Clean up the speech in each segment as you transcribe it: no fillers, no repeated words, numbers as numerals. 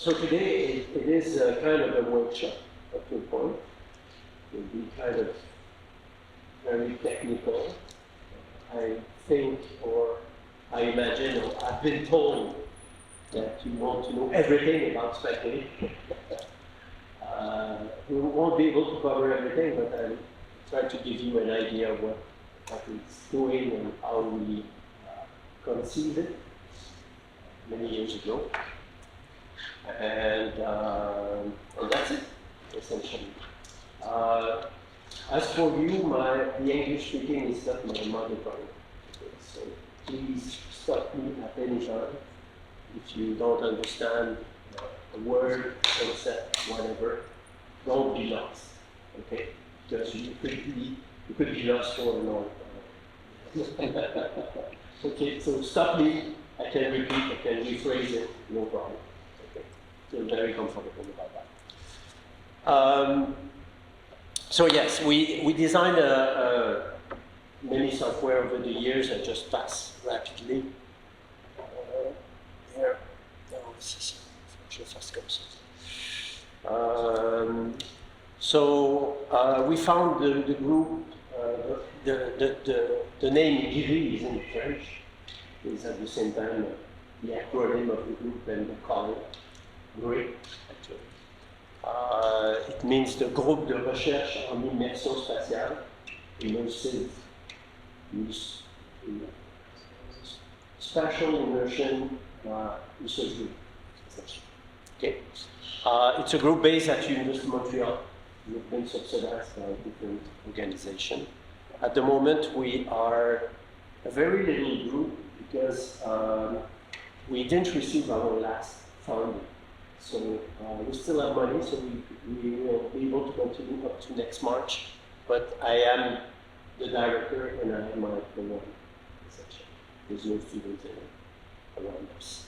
So today it is kind of a workshop up to a point. It will be kind of very technical. I think, or I imagine, or I've been told that you want to know everything about SpatGRIS. We won't be able to cover everything, but I'll try to give you an idea of what it's doing and how we conceived it many years ago. And that's it, essentially. As for you, the English speaking is not my mother tongue. So please stop me at any time. If you don't understand a word, concept, whatever, don't be lost, okay? Because you could be lost for a long time. Okay, so stop me, I can repeat, I can rephrase it, no problem. Okay, feel very comfortable about that. So yes, we designed many software over the years. I just pass rapidly. There, no, this is fast comes. So we found the group. The name GRIS in French is at the same time the acronym of the group and the color, GRIS actually. It means the Groupe de Recherche en Immersion Spatiale, immersive, spatial immersion research group. Okay. It's a group based at University of Montreal. We've been subsidized by different organizations. At the moment, we are a very little group because we didn't receive our last funding. So we still have money, so we will be able to continue up to next March. But I am the director and I am my program, essentially. There's no students around us.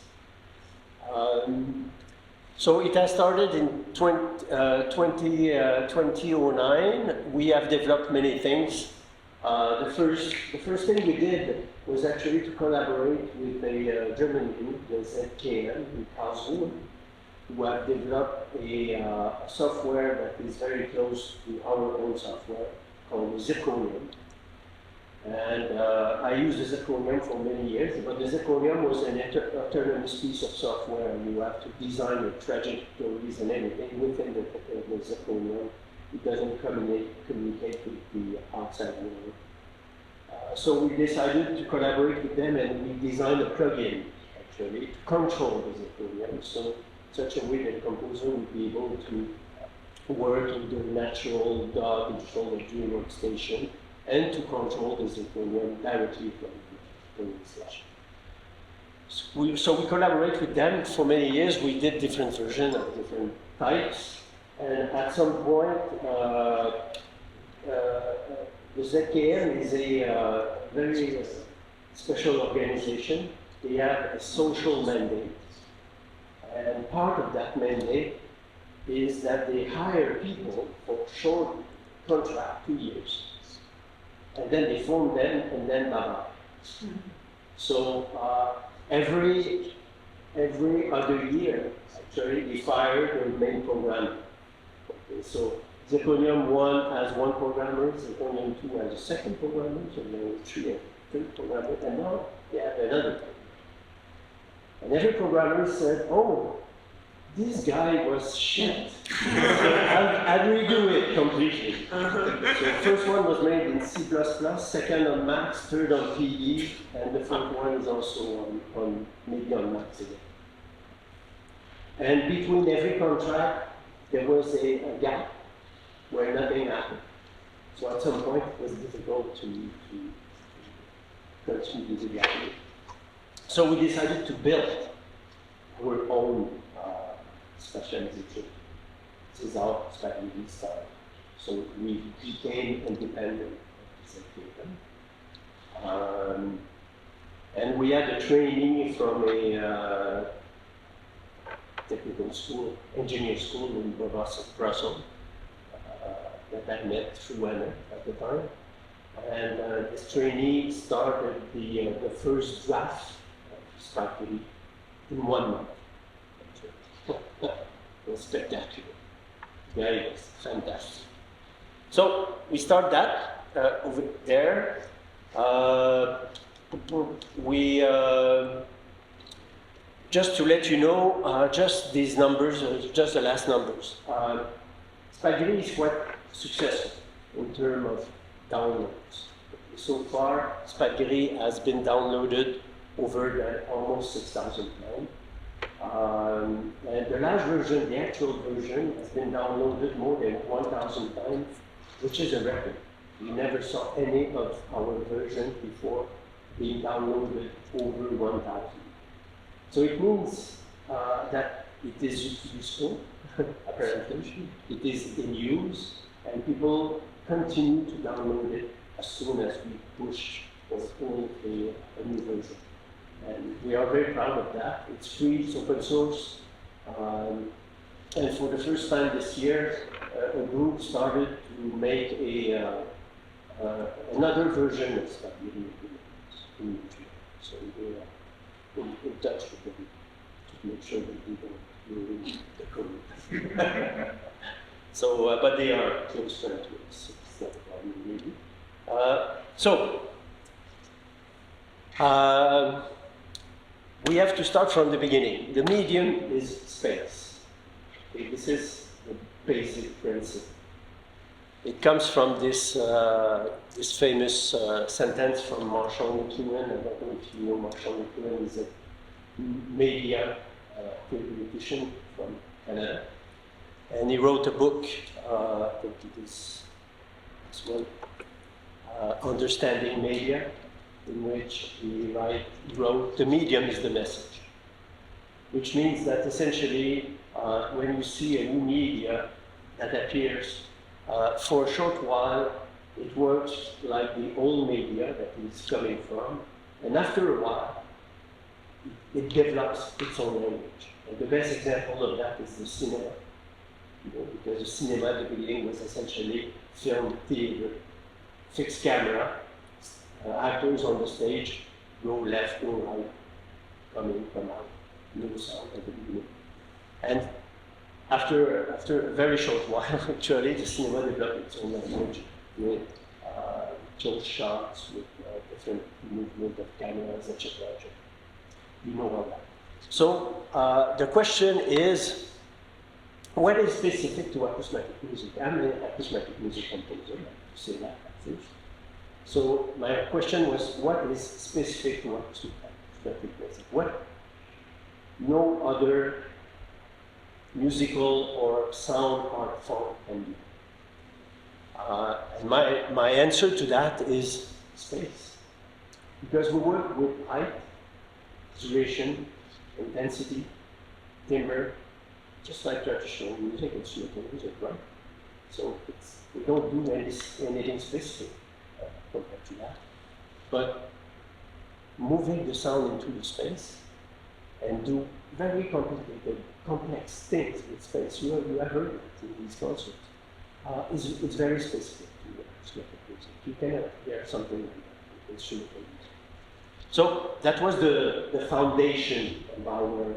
So it has started in 2009. We have developed many things. The first thing we did was actually to collaborate with a German group, the ZKM in Karlsruhe, who have developed a software that is very close to our own software called Zirconium. And I used the Zirconium for many years, but the Zirconium was an autonomous piece of software. You have to design your trajectories and everything within the Zirconium. It doesn't communicate with the outside world. So we decided to collaborate with them and we designed a plugin, actually, to control the Zirconium, so such a way that the composer would be able to work in the natural digital or dream workstation and to control the Zirconium directly from the workstation. So we collaborate with them for many years. We did different versions of different types. And at some point, the ZKM is a very special organization. They have a social mandate. And part of that mandate is that they hire people for short contract, 2 years. And then they form them, and then bye-bye. So every other year, actually, they fire their main programmer. Okay, so Zirconium 1 has one programmer, Zirconium 2 has a second programmer, so there are 3 programmers, and now they have another programmer. And every programmer said, oh, this guy was shit. So I'll redo it completely. So first one was made in C++, second on Max, third on PE, and the fourth one is also maybe on Max again. And between every contract, there was a gap where nothing happened. So at some point, it was difficult to continue the gap. So we decided to build our own specialization. This is how SpatGRIS started. So we became independent of the and we had a trainee from a technical school, engineer school in Brussels, that I met through Anna at the time. And this trainee started the first draft of SpatGRIS in 1 month. It was spectacular. Yeah, it was fantastic. So we start that over there. Just to let you know, just these numbers, just the last numbers. SpatGRIS is quite successful in terms of downloads. So far, SpatGRIS has been downloaded over almost 6,000 times. And the last version, the actual version, has been downloaded more than 1,000 times, which is a record. We never saw any of our versions before being downloaded over 1,000. So it means that it is useful, apparently. It is in use, and people continue to download it as soon as we push or pull a new version. And we are very proud of that. It's free, it's open source. And for the first time this year, a group started to make another version of SpatGRIS. So we are in touch with them to make sure that we don't ruin the code. So, but they are close friends to us. It's not a problem, really. We have to start from the beginning. The medium is space. Okay, this is the basic principle. It comes from this famous sentence from Marshall McLuhan. I don't know if you know Marshall McLuhan. Is a media theoretician from Canada. And he wrote a book, I think it is as well, Understanding Media, in which he wrote, the medium is the message. Which means that essentially, when you see a new media that appears, for a short while, it works like the old media that it's coming from, and after a while, it develops its own language. And the best example of that is the cinema. Because the cinema at the beginning was essentially film theater, fixed camera, actors on the stage, go left, go right, come in, come out, no sound at the beginning. And after a very short while, actually, the cinema developed its own language with close shots, with different movement of cameras, etc. You know all that. So the question is, what is specific to acousmatic music? I'm an acousmatic music composer, I have to say that first. So my question was, what is specific to acousmatic music? What no other musical or sound art form can do? And my answer to that is space. Because we work with height, duration, intensity, timbre, just like traditional music, instrumental music, right? So we don't do anything specific compared to that. But moving the sound into the space and do very complicated, complex things with space, you have heard it in these concerts, it's very specific to acousmatic music. You cannot hear something like that in instrumental music. So that was the foundation of our,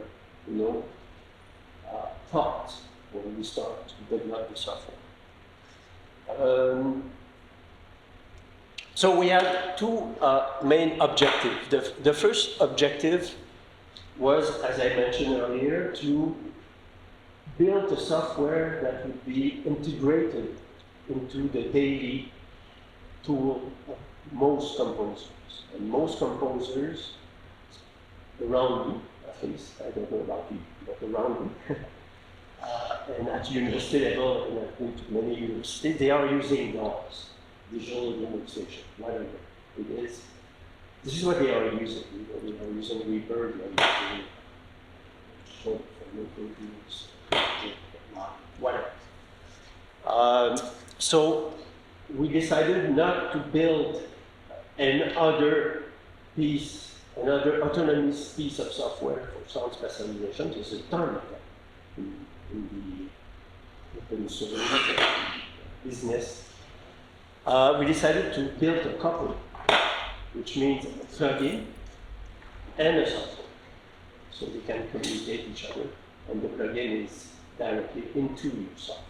thought when we start to develop the software. So we had two main objectives. The first objective was, as I mentioned earlier, to build a software that would be integrated into the daily tool of most composers. And most composers around me, at least, I don't know about you, but around me, and at university level, and I've been to many universities, they are using DAWs, visual demonstration, whatever it is. This is what they are using. They are using reverb and whatever. So we decided not to build another autonomous piece of software for sound specialization. There's a ton of that in the open source business. We decided to build a couple, which means a plugin and a software, so they can communicate each other. and the plugin is directly into your software.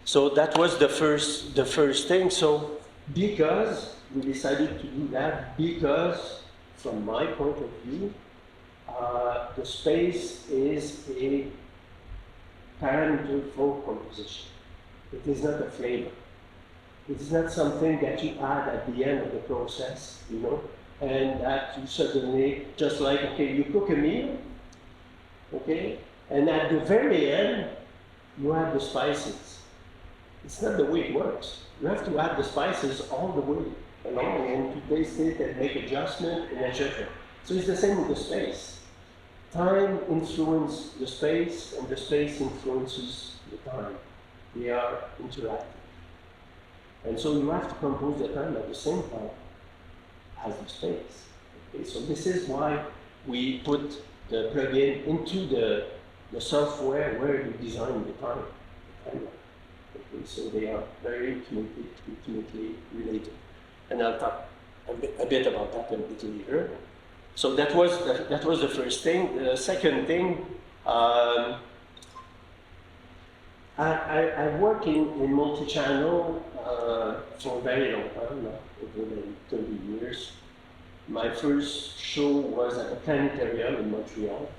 So that was the first thing. So because we decided to do that, because from my point of view, the space is a parameter for composition. It is not a flavor. It is not something that you add at the end of the process, you know, and that you suddenly, just like, okay, you cook a meal, okay, and at the very end, you add the spices. It's not the way it works. You have to add the spices all the way along and to taste it and make adjustment and etc. So it's the same with the space. Time influences the space and the space influences the time. They are interactive. And so you have to compose the time at the same time as the space. Okay? So this is why we put the plugin into the software where you design the time. Okay? So they are very intimately related. And I'll talk a bit about that a bit later. So that was the first thing. The second thing, I work in multi-channel for a very long time now, over 30 years. My first show was at the Planetarium in Montreal.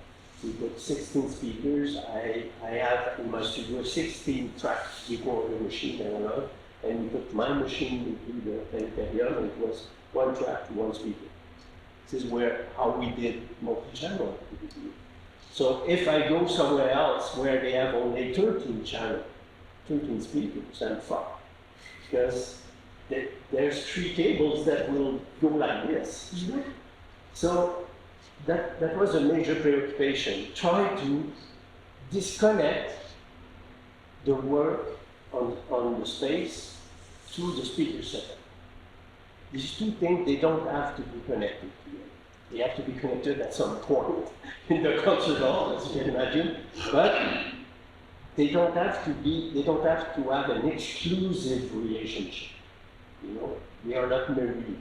We put 16 speakers. I have in my studio a 16-track recorder machine analog, and we put my machine into the Planetarium, and it was one track to one speaker. This is how we did multi-channel. So if I go somewhere else where they have only 13 speakers, I'm fucked. Because there's 3 cables that will go like this. Mm-hmm. So that was a major preoccupation. Try to disconnect the work on the space to the speaker setup. These 2 things, they don't have to be connected to it. They have to be connected at some point in the concert hall, as you can imagine. But they don't have to have an exclusive relationship. You know, we are not married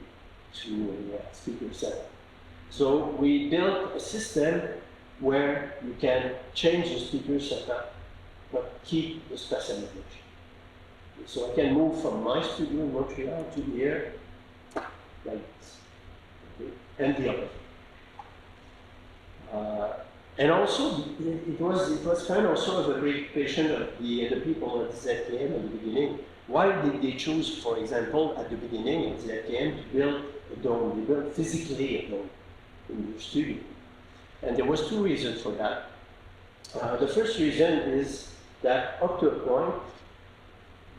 to a speaker setup. So we built a system where you can change the speaker setup, but keep the specialization. So I can move from my studio in Montreal to here, like this, okay? And the other. And also, it was kind of also of a preoccupation of the people at ZKM at the beginning. Why did they choose, for example, at the beginning at ZKM to build a dome? They built physically a dome in the studio. And there was 2 reasons for that. The first reason is that up to a point,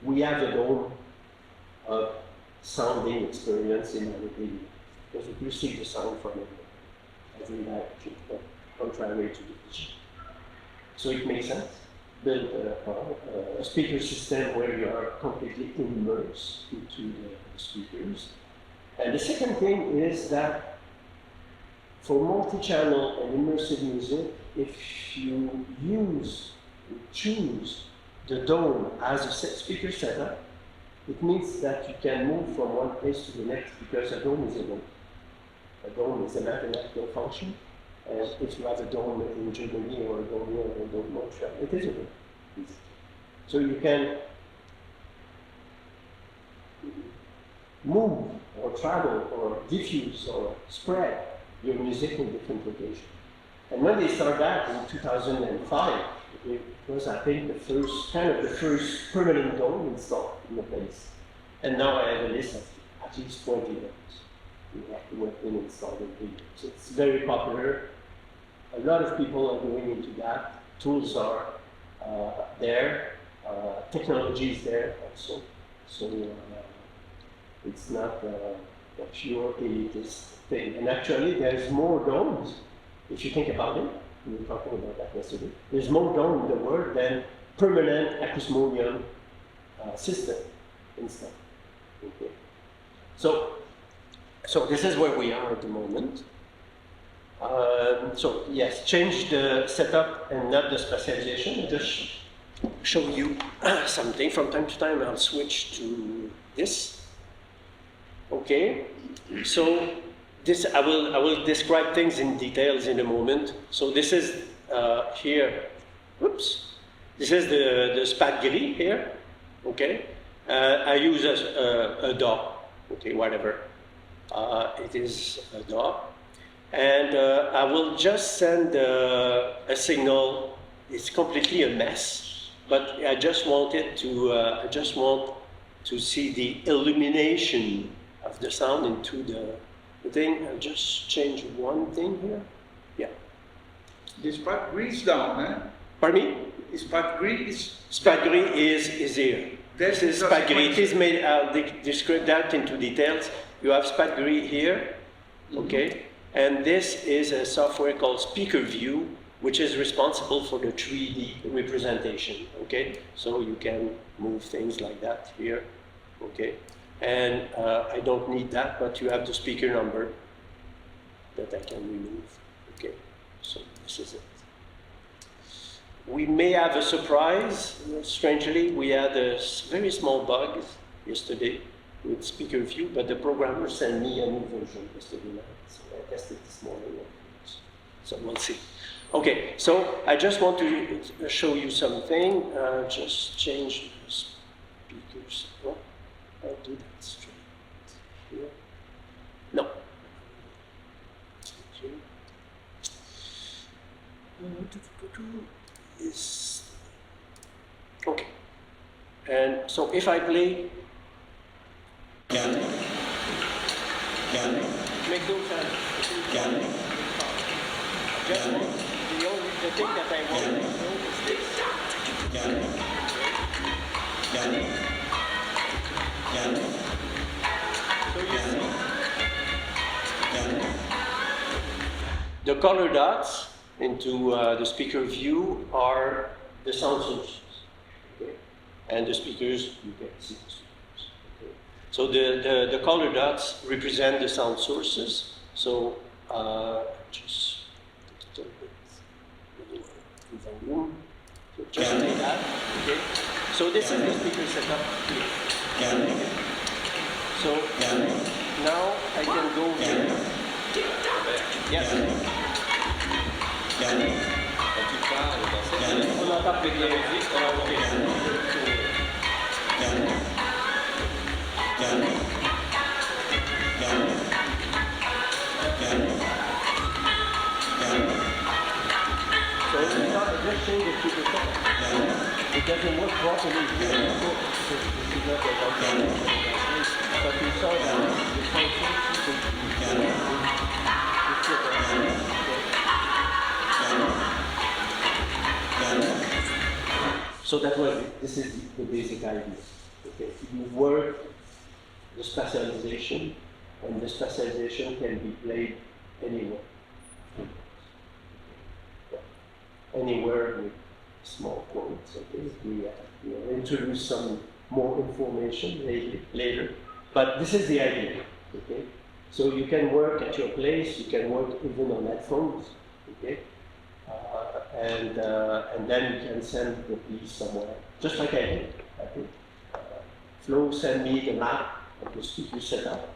we have a dome of sounding experience in our video. Because we receive the sound from every direction, contrary to the vision. So it makes sense. Build a speaker system where you are completely immersed into the speakers. And the second thing is that for multi-channel and immersive music, if you choose the dome as a speaker setup, it means that you can move from one place to the next because a dome is a dome. A dome is a mathematical function. And if you have a dome in Germany or a dome here or a dome in Montreal, it is a dome. So you can move or travel or diffuse or spread your music in different locations. And when they started that in 2005, it was, I think, the first permanent dome installed in the place. And now I have a list of at least 20 domes who have been installed in the years. So it's very popular. A lot of people are going into that. Tools are there. Technology is there also. So it's not a pure elitist thing. And actually, there's more domes, if you think about it. We were talking about that yesterday. There's more dome in the world than permanent acousmonium system installed. Okay. So this is where we are at the moment. So yes, change the setup and not the specialization. Just show you something. From time to time, I'll switch to this. Okay. So this I will describe things in details in a moment. So this is here, oops, this is the SpatGRIS here, okay? I use a DAW, okay, whatever. It is a DAW. And I will just send a signal. It's completely a mess, but I just wanted to, I just want to see the illumination of the sound into the thing. I'll just change one thing here. Yeah. The SpatGRIS is down, eh? Pardon me? SpatGRIS is here. This is SpatGRIS. It is made, I'll describe that into details. You have SpatGRIS here, okay? And this is a software called SpeakerView, which is responsible for the 3D representation, okay? So you can move things like that here, okay? And I don't need that, but you have the speaker number that I can remove, okay? So this is it. We may have a surprise. Strangely, we had a very small bug yesterday with SpeakerView, but the programmer sent me a new version yesterday night. So I tested this morning. So we'll see. Okay, so I just want to show you something. Just change the speakers. Oh, I'll do that straight here. No. Is okay. And so if I play, make those sounds. Just the thing that I want to know is this. So you see, the color dots into the speaker view are the sound sources, okay? And the speakers, you can see the speakers. Okay? So the color dots represent the sound sources. So just a little bit in the room. So just like that. Okay. So this is the speaker setup here. Okay. So now I can go here. Yes. On entend avec la musique, on entend bien. So it's not just change the speaker setup. It doesn't work properly here. But you saw that the function so that was it. This is the basic idea. Okay. You work the spatialization, and the spatialization can be played anywhere. Anywhere with small quotes. Okay. We introduce some more information later. But this is the idea. Okay. So you can work at your place. You can work even on headphones. Okay. And then you can send the piece somewhere, just like I did. Flo sent me the map of the speaker setup.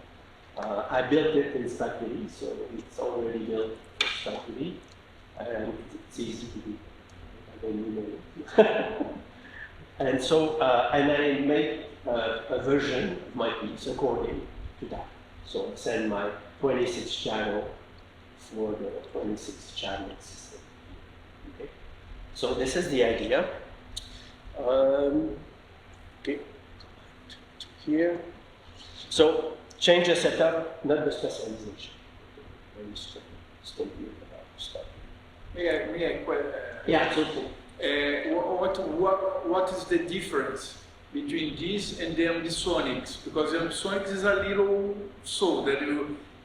I built it in SpatGRIS, so it's already built in SpatGRIS, and it's easy to do. And you know it. And so, and I made a version of my piece according to that. So I send my 26 channel for the 26 channel system. Okay. So this is the idea. Okay, here. So change the setup, not the specialization. Very still about stuff. Yeah, absolutely. What is the difference between this and the ambisonics? Because the ambisonics is a little so that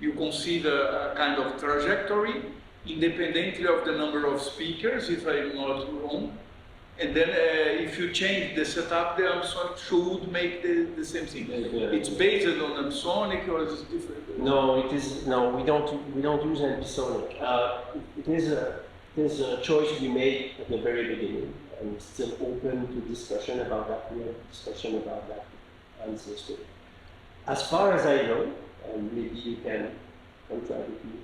you consider a kind of trajectory independently of the number of speakers, if I'm not wrong. And then if you change the setup, the ambisonic should make the same thing. It's based on ambisonic or is it different? No, it is no. We don't use ambisonic. It is a choice we made at the very beginning, and it's still open to discussion about that. We had a discussion about that yesterday. As far as I know, and maybe you can contradict me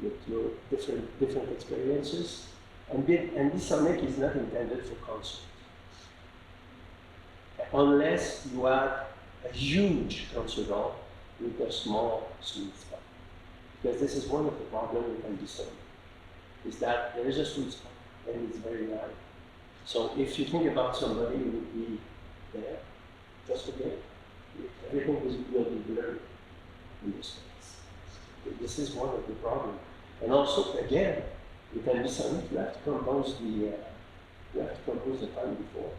with your different experiences. And this sonic is not intended for concert. Unless you have a huge concert hall with a small sweet spot. Because this is one of the problems with ambisonic, is that there is a sweet spot and it's very loud. So if you think about somebody who would be there, just forget it. Everything will be blurred in this space. This is one of the problems. And also, again, with ambisonic, you have to compose the time before.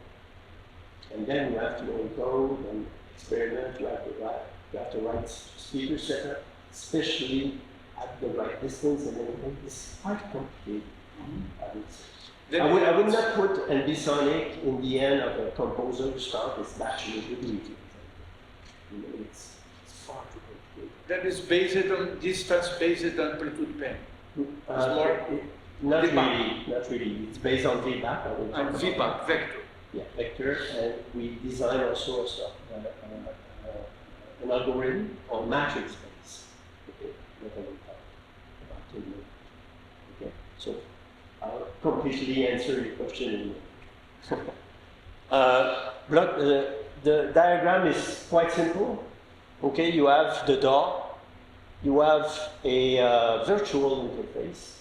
And then you have to encode and experiment, you have to write speaker setup, especially at the right distance, and everything. It's quite complicated, I would say. I would not put ambisonic in the end of a composer who starts his bachelor's degree. It's far too complicated. That is based on distance, based on amplitude pen. Not really. It's based on feedback. And feedback, vector. Yeah, vector, and we design also an algorithm on matrix space. Okay, that I will talk about in a minute. Okay, so I'll completely answer your question in a minute. The diagram is quite simple. Okay, you have the DAW, you have a virtual interface.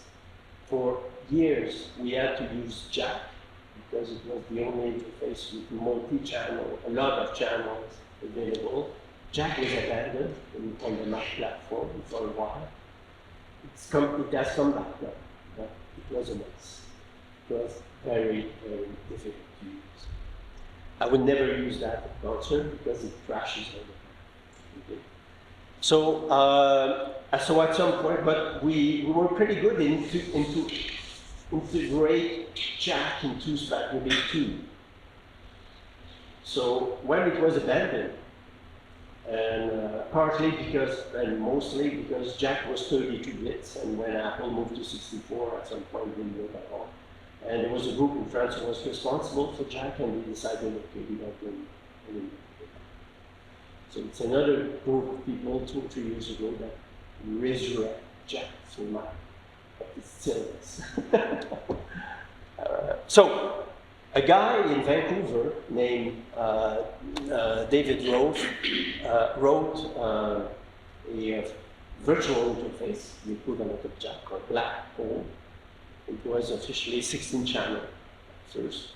For years, we had to use Jack because it was the only interface with multi-channel, a lot of channels available. Jack was abandoned on the Mac platform for a while. It has come back now, but it was a mess. It was very, very difficult to use. I would never use that at concert because it crashes all the time. Okay. So at some point, but we were pretty good into integrate Jack into SpatGRIS 2. So when it was abandoned, and partly because, and mostly because Jack was 32 bits, and when Apple moved to 64 at some point, we didn't work at all. And there was a group in France who was responsible for Jack, and we decided, okay, we don't do anymore. So it's another group of people 2 or 3 years ago that resurrect Jack for Mac, but it still is. So a guy in Vancouver named David Rove wrote a virtual interface, the equivalent of Jack, called Black Hole. It was officially 16 channel first.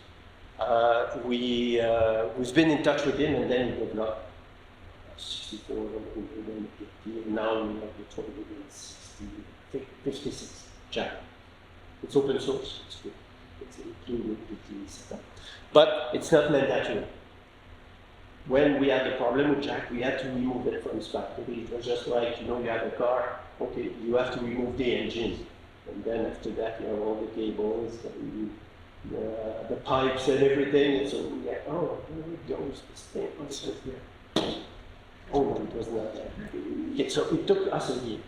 We've been in touch with him, and then we developed 64, and now we have the 56 channel. It's open source, it's good. It's included with the setup. But it's not mandatory. When we had the problem with Jack, we had to remove it from SpatGRIS. It was just like, you have a car, okay, you have to remove the engine. And then after that, you have all the cables, the pipes and everything. And so we had, oh, there it goes, this thing, what's this here? Oh, no, it was not there. Okay, so it took us a year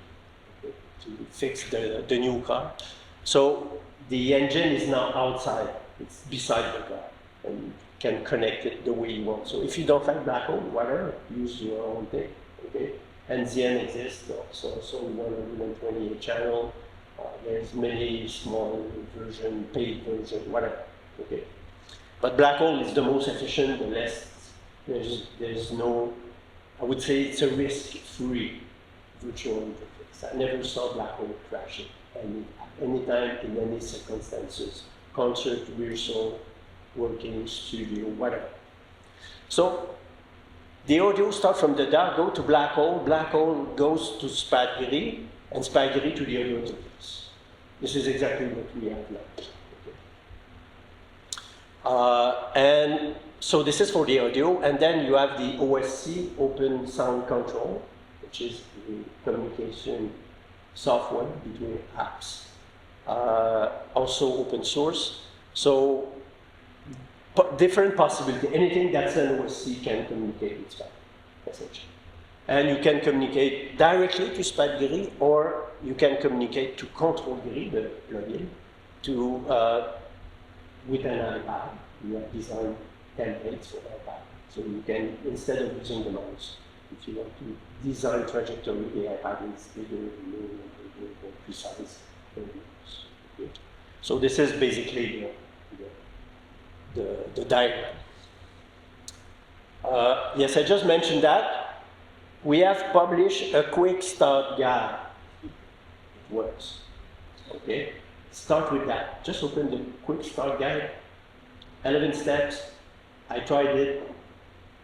to fix the new car. So the engine is now outside, it's beside the car, and you can connect it the way you want. So if you don't like black hole, whatever, use your own thing, okay? And ZN exists also 128 channel. There's many small version, paid version, whatever, okay? But black hole is the most efficient, the less, there's no, I would say it's a risk-free virtual interface. I never saw black hole crashing anytime, in any circumstances, concert, rehearsal, working, studio, whatever. So the audio starts from the DAW, go to black hole goes to SpatGRIS, and SpatGRIS to the audio interface. This is exactly what we have now. Okay. And so this is for the audio, and then you have the OSC, Open Sound Control, which is the communication software between apps. Also open source. So different possibility. Anything that's an OSC can communicate with SpatGRIS, essentially. And you can communicate directly to SpatGRIS, or you can communicate to ControlGRIS, the plugin, with an iPad. We have designed templates for iPad. So you can, instead of using the mouse, if you want to design trajectory, the iPad is bigger, more precise than the mouse. Okay. So this is basically the diagram. Yes, I just mentioned that. We have published a quick start guide. It works. Okay? Start with that. Just open the quick start guide. 11 steps. I tried it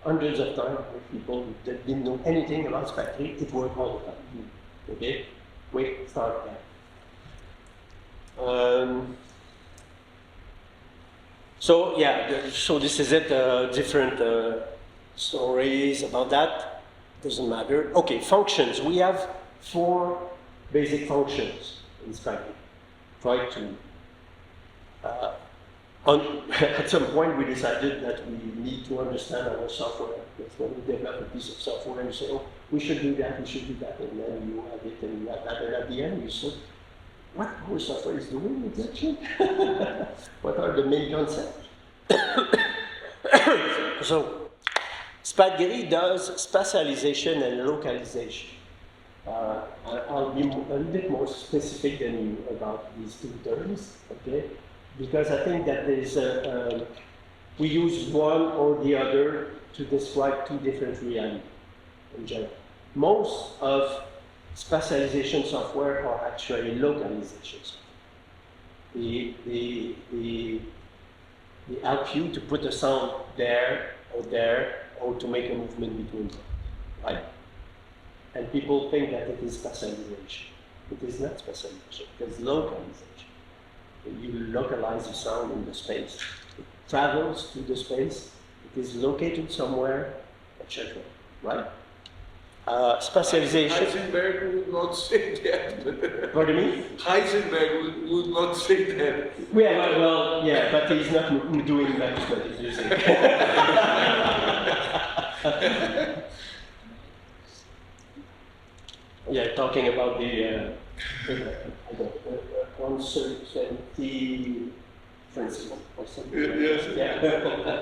hundreds of times with people that didn't know anything about SpatGRIS. It worked all the time. Okay? Quick start guide. So yeah, so this is it. Different stories about that. Doesn't matter. Okay, functions. We have 4 basic functions in SpatGRIS. Try to. At some point, we decided that we need to understand our software. Because when we develop a piece of software and you say, oh, we should do that, and then you have it and you have that, and at the end you say, what our software is doing exactly? What are the main concepts? So, SpatGRIS does spatialization and localization. I'll be a little bit more specific than you about these 2 terms, okay? Because I think that there's we use one or the other to describe 2 different realities in general. Most of spatialization software are actually localization software. They help you to put a sound there, or to make a movement between them, right? And people think that it is spatialization. It is not spatialization, it is localization. You localize the sound in the space. It travels to the space, it is located somewhere, etc. Right? Spatialization. Heisenberg would not say that. Pardon me? Heisenberg would not say that. Well, yeah, but he's not doing management, you see. Yeah, talking about the uncertainty principle or something. Yes. Yeah.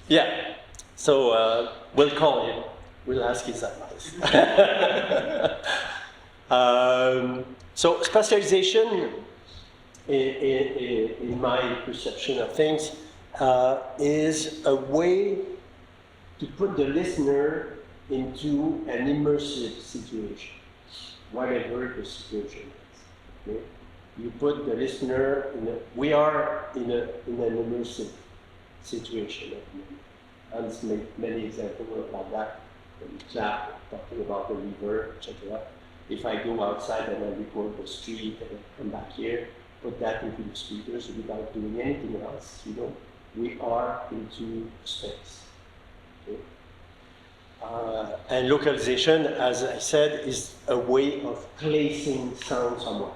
Yeah. So we'll call him. We'll ask his advice. So spatialization, in my perception of things, is a way to put the listener into an immersive situation, whatever the situation is. Okay? You put the listener we are in an immersive situation at the moment. Hans made many examples about that. When you clap, talking about the river, etc. If I go outside and I record the street and I come back here, put that into the speakers without doing anything else, we are into space. Okay? And localization, as I said, is a way of placing sound somewhere.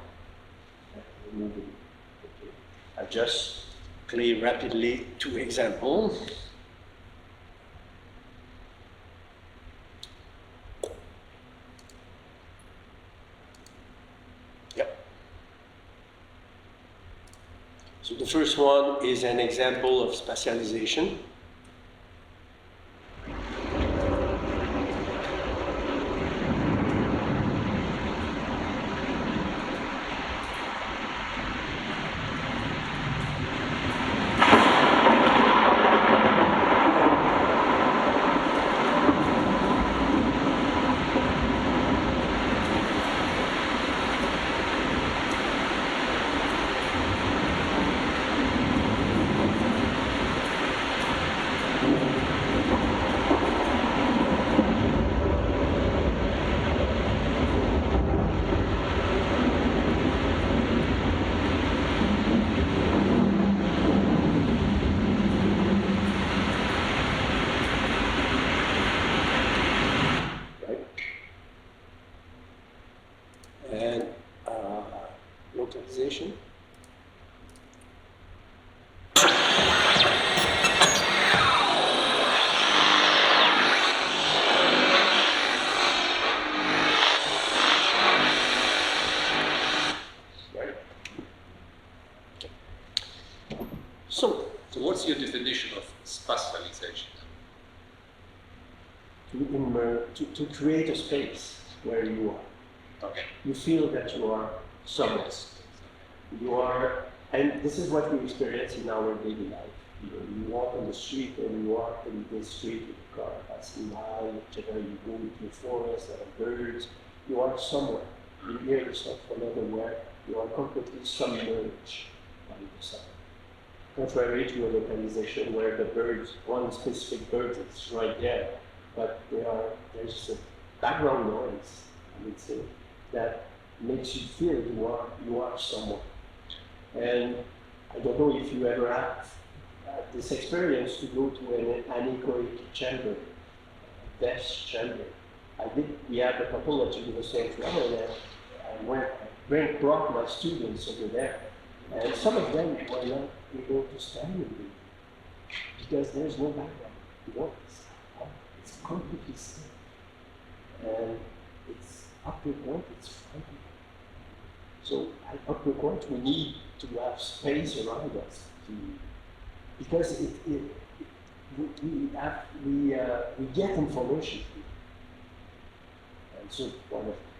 Okay. I just play rapidly 2 examples. So the first one is an example of spatialization. Localization. So what's your definition of spatialization? To create a space where you are. Okay. You feel that you are somewhere. You are, and this is what we experience in our daily life. You walk on the street, and you walk in the street with a car passing by, whatever, you go into the forest, there are birds, you are somewhere. You hear yourself from everywhere, you are completely submerged by the sound. Contrary to a localization where the birds, one specific bird is right there, but there's a background noise, I would say, that makes you feel you are somewhere. And I don't know if you ever had this experience to go to an anechoic chamber, a death chamber. We had a couple at University of Toronto, and I brought my students over there, and some of them were not able to stand with me because there's no background noise. It's completely still, and it's up to a point, it's frightening. So up to a point, we need to have space around us because we get information. And so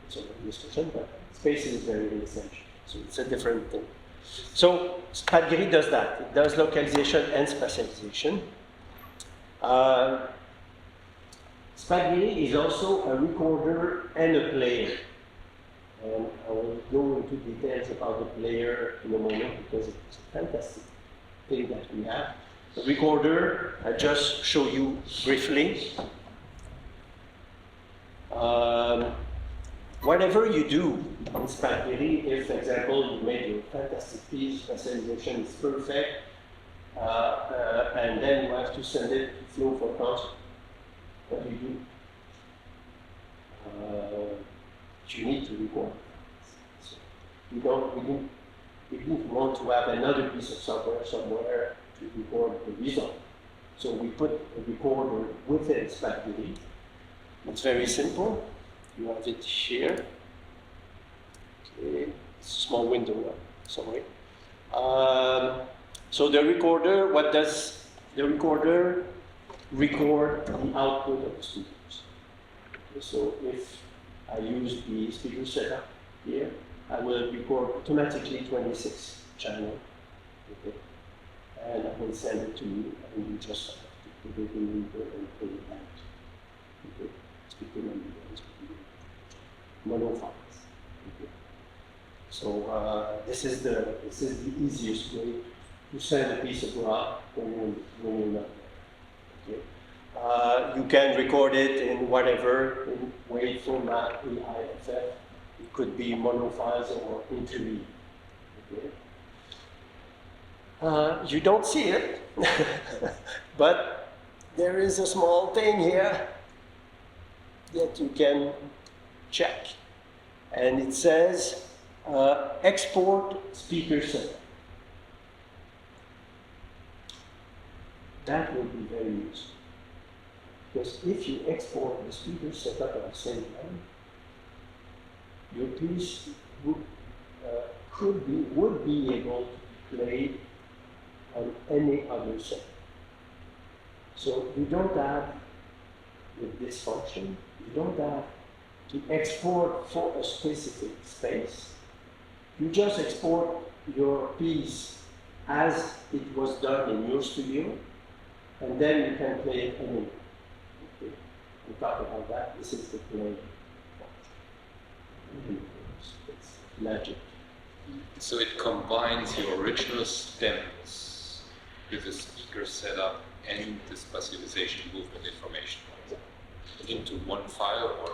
it's a discussion, but space is very essential. So it's a different thing. So SpatGRIS does that. It does localization and spatialization. SpatGRIS is also a recorder and a player. And I will go into details about the player in a moment because it's a fantastic thing that we have. The recorder, I just show you briefly. Whatever you do in SpatGRIS, if, for example, you made a fantastic piece, spatialization is perfect, and then you have to send it to Flo for consult, what do? You need to record. So we didn't want to have another piece of software somewhere to record the result. So we put a recorder within SpatGRIS. It's very simple. You have it here. Okay, it's a small window, sorry. So the recorder, what does the recorder record the output of the speakers? Okay, so if I use the speaker setup here, I will record automatically 26 channels. Okay, and I will send it to you, and you just have to put it in the reader and play it out. Okay, speaker number one, speaker mono files. Okay. So this is the easiest way to send a piece of rock when you're not there. Okay. You can record it in whatever, in WAV format, AIFF. It could be mono files or interleave. Okay. You don't see it, but there is a small thing here that you can check. And it says export speaker setup. That will be very useful. Because if you export the speaker setup at the same time, your piece would be able to be played on any other setup. So you don't have, with this function, you don't have to export for a specific space. You just export your piece as it was done in your studio, and then you can play it anywhere. Okay. We'll talk about that. This is the play function. It's magic. So it combines your original stems with the speaker setup and the spatialization movement information into one file or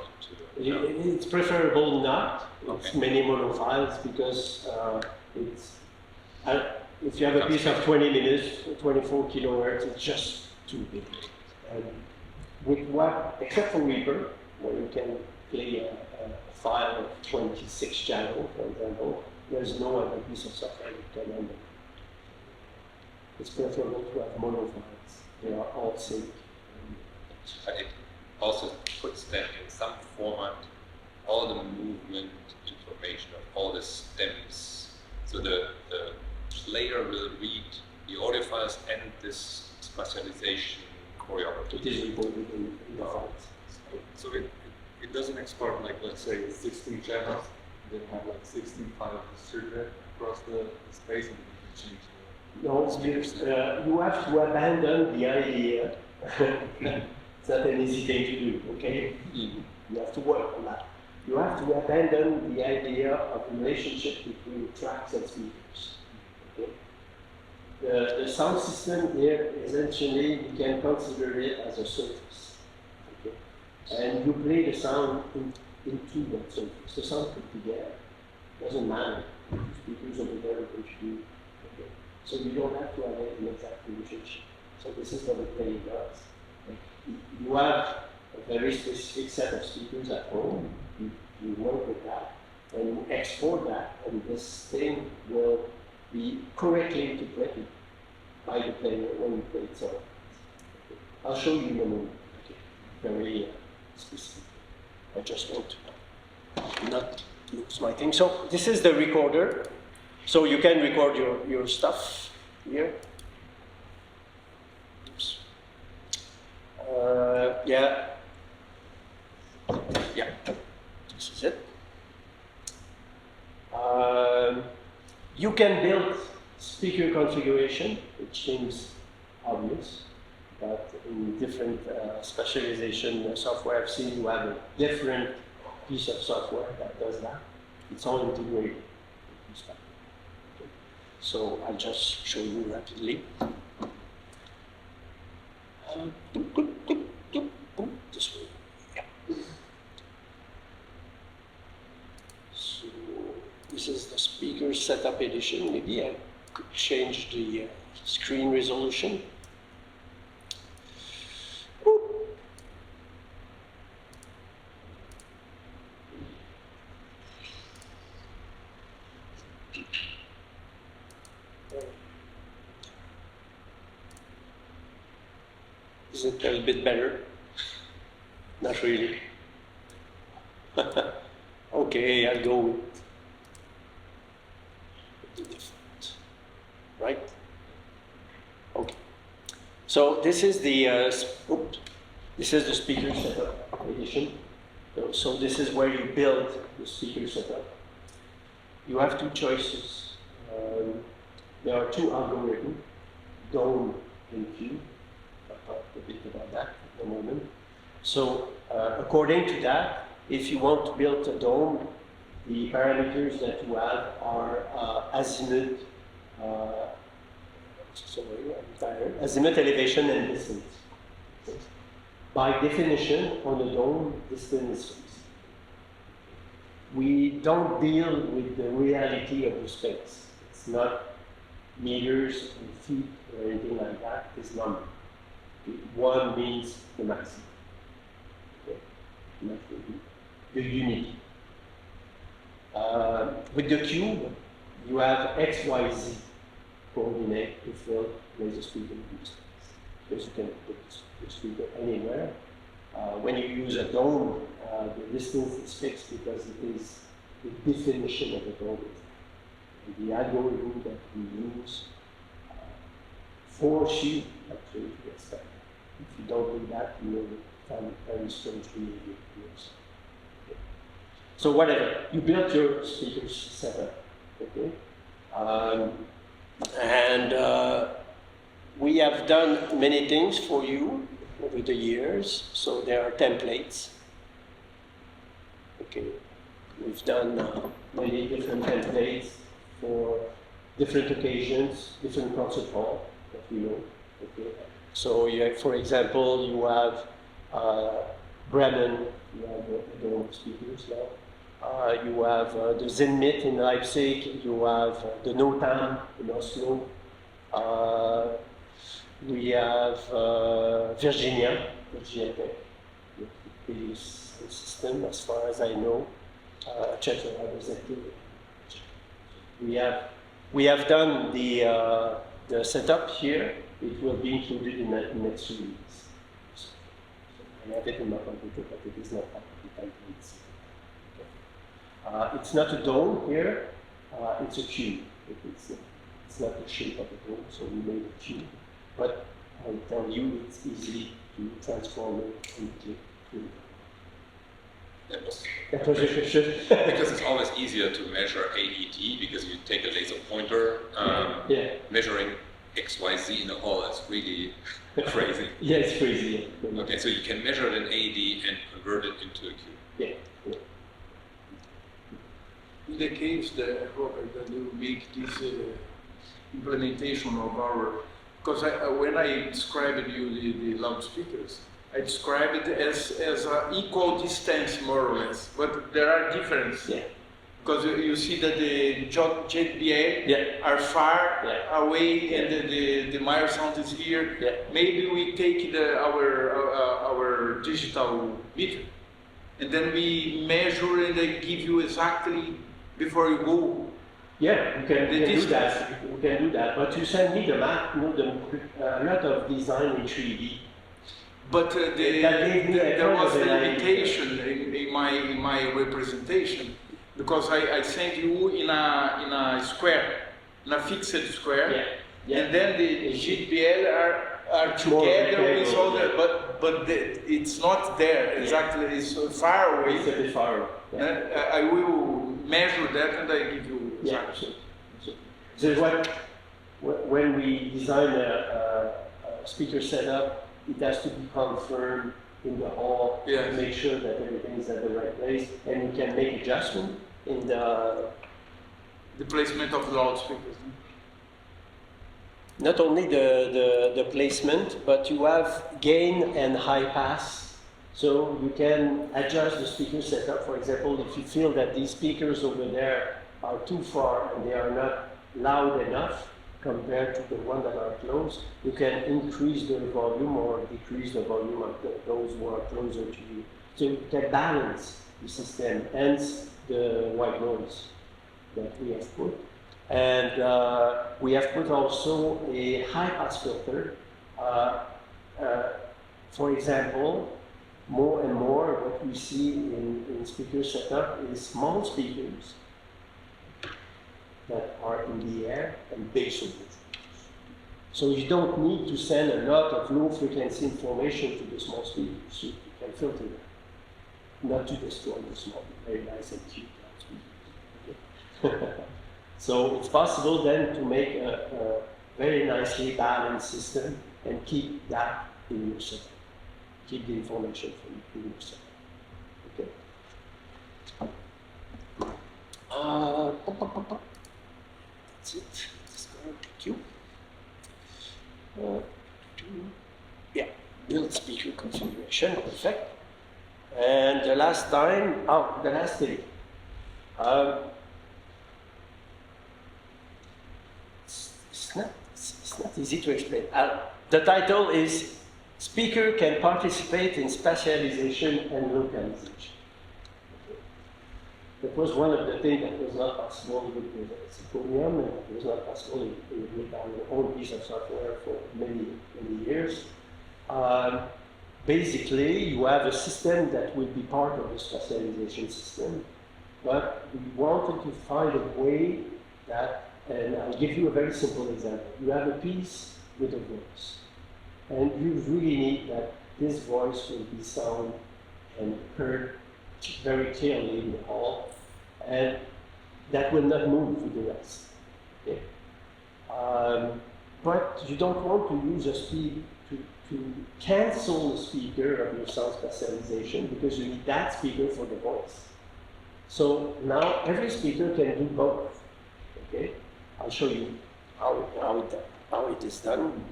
into... No? It's preferable not. It's Okay. many mono files because if you have a piece of 20 minutes, 24 kilohertz, it's just too big. And with what, except for Reaper, where you can play a file of 26 channels, for example, there's no other piece of software you can handle. It's preferable to have mono files. They are all sync. But it also puts them in some format, all the movement information of all the stems. So the player will read the audio files and this spatialization choreography. It is reported in the files. So it doesn't export like, let's say 16 channels, then have like 16 files distributed. across the space and you can change the... No, you have to abandon the idea. It's not an easy thing to do, okay? You have to work on that. You have to abandon the idea of relationship between tracks and speakers. Okay? The sound system here, essentially, you can consider it as a surface. Okay? And you play the sound into that surface. The sound put together. Doesn't matter. Speakers over there are going to do. Okay? So you don't have to have an exact relationship. So this is what the playing does. You have a very specific set of speakers at home. You work with that, and you export that, and this thing will be correctly interpreted by the player when you play it. So I'll show you in a moment. Okay. Very specific. I just want to not lose my thing. So this is the recorder. So you can record your stuff here. Oops. Yeah. This is it. You can build speaker configuration, which seems obvious, but in different specialization software I've seen, you have a different piece of software that does that. It's all integrated. Okay. So I'll just show you rapidly. This way. Yeah. So this is the speaker setup edition. Maybe I could change the screen resolution. Is it a little bit better? Not really. Okay, I'll go with the default. Right? Okay. So this is the speaker setup edition. So this is where you build the speaker setup. You have two choices. There are two algorithms, dome and Q. I'll talk a bit about that at the moment. So according to that, if you want to build a dome, the parameters that you have are azimuth, azimuth, elevation, and distance. By definition, on the dome, distance is fixed. We don't deal with the reality of the space. It's not meters and feet or anything like that. It's number. One means the maximum. Okay. That will be the unity. With the cube, you have X, Y, Z coordinate to fill where the speaker is. Because you can put the speaker anywhere. When you use a dome, the distance is fixed because it is the definition of the dome. And the algorithm that we use force you actually to expect. If you don't do that, you will find very strange behavior. Okay. So whatever, you built your speakers setup, okay? We have done many things for you over the years. So there are templates. Okay, we've done many different templates for different occasions, different concert hall that we know. Okay, so you have, for example, you have Bremen, you have the dome speakers now. You have the Zenmit in Leipzig. You have the Notam in Oslo. We have Virginia Tech, the previous system, as far as I know. Czech representative. We have done the setup here. It will be included in the next release. So I have it in my computer, but it is not part of the templates. It's not a dome here. It's a cube. It's not the shape of a dome, so we made a cube. But I'll tell you, it's easy to transform it into cube. That was your question. Because it's always easier to measure AED because you take a laser pointer, yeah. measuring XYZ in the hall is really crazy. Yeah, it's crazy. Yeah. Okay, so you can measure an AED and convert it into a cube. Yeah. Yeah. In the case that, Robert, that you make this implementation of our, because when I described you the loudspeakers, I described it as an equal distance, more or less, but there are differences. Yeah. Because you see that the JBL Yeah. are far Yeah. away, Yeah. and the Meyer sound is here. Yeah. Maybe we take our digital meter, and then we measure and they give you exactly before you go. Yeah, we can do distance. that. We can do that. But you send me the map, a lot of design in 3D. But That gave me a there kind was of a an idea. limitation in my representation, because I sent you in a square, in a fixed square, Yeah. Yeah. and then the JBL are More together with rectangle, all the, yeah. but it's not there exactly. It's so far away. It's a bit far away. Yeah. I will measure that and I give you Yeah, exactly. so when we design a speaker setup, it has to be confirmed in the hall Yes. to make sure that everything is at the right place, and we can make adjustment in The placement of the loudspeakers. not only the placement, but you have gain and high pass. So you can adjust the speaker setup. For example, if you feel that these speakers over there are too far and they are not loud enough compared to the ones that are close, you can increase the volume or decrease the volume of those who are closer to you. So you can balance the system, hence the white noise that we have put. And we have put also a high pass filter. For example, more and more what we see in speaker setup is small speakers that are in the air and big speakers. So you don't need to send a lot of low frequency information to the small speakers. So you can filter them, not to destroy the small, very nice and cute speakers. So it's possible then to make a very nicely balanced system and keep that in your setup. Keep the information from your setup. Okay. That's it. Thank you. Yeah, build speaker configuration, perfect. And the last thing. It's not easy to explain. The title is Speaker Can Participate in Spatialization and Localization. That was one of the things that was not possible with the Symphonium, and it was not possible with our own piece of software for many, many years. Basically, you have a system that will be part of the spatialization system, but we wanted to find a way that, and I'll give you a very simple example. You have a piece with a voice, and you really need that this voice will be sound and heard very clearly in the hall, and that will not move with the rest. Okay? But you don't want to use a speed to cancel the speaker of your sound spatialization, because you need that speaker for the voice. So now every speaker can do both. Okay? I'll show you how it is done.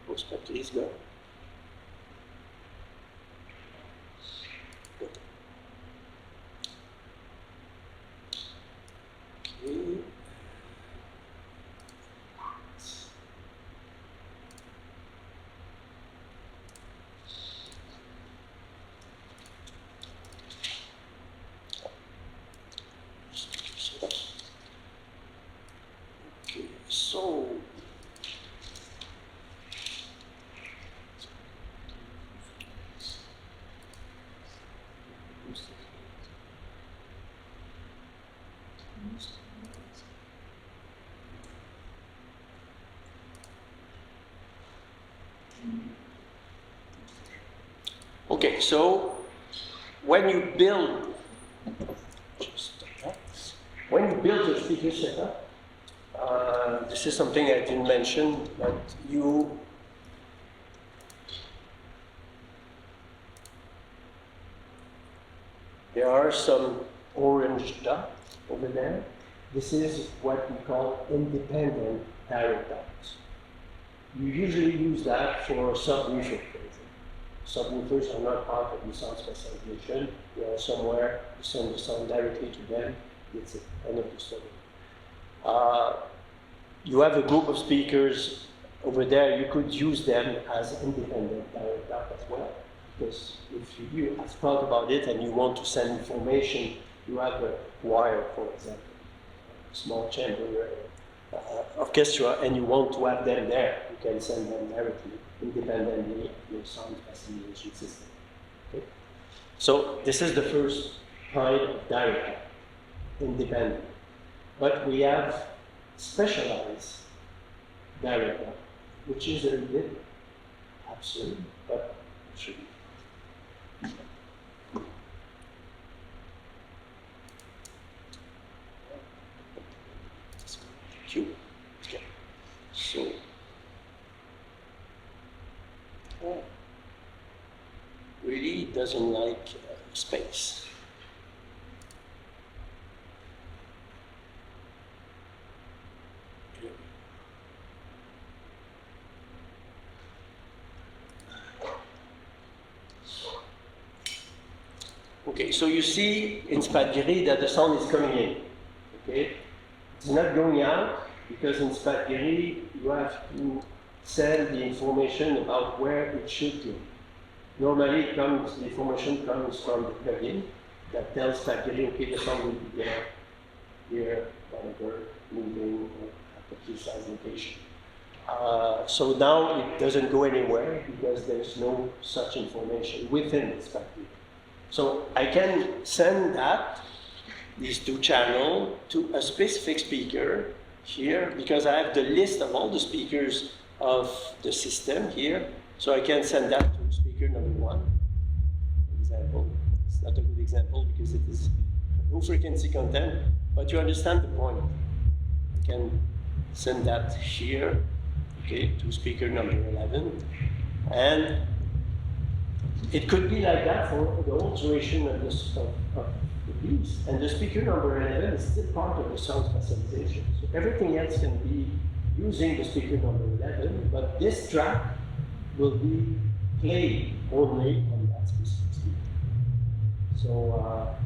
Postcard, please go. Good. Okay. Okay, so when you build a speaker setup, this is something I didn't mention, but there are some orange dots over there. This is what we call independent direct dots. You usually use that for subwoofer. Subwoofers are not part of the sound specialization. They are somewhere, you send the sound directly to them. That's it, end of the story. You have a group of speakers over there. You could use them as independent direct dot as well. Because if you have thought about it and you want to send information, you have a choir, for example, a small chamber orchestra, and you want to have them there, you can send them directly, independently of your sound facilitation system. Okay? So this is the first kind of direct dot, independent. But we have specialized direct dot, which is a little bit absurd, but it should be. Okay. So, really doesn't like space. Okay, so you see in SpatGRIS that the sound is coming in. Okay, it's not going out because in SpatGRIS you have to send the information about where it should go. Normally, the information comes from the plugin that tells SpatGRIS, okay, the sound will be there, here, whatever, moving, at the precise location. So now it doesn't go anywhere because there's no such information within SpatGRIS. So I can send these two channels, to a specific speaker here, because I have the list of all the speakers of the system here. So I can send that to speaker number 1, for example. It's not a good example because it is low frequency content, but you understand the point. I can send that here, okay, to speaker number 11. And it could be like that for the whole duration of the piece. And the speaker number 11 is still part of the sound specialization. So everything else can be using the speaker number 11, but this track will be played only on that specific speaker. So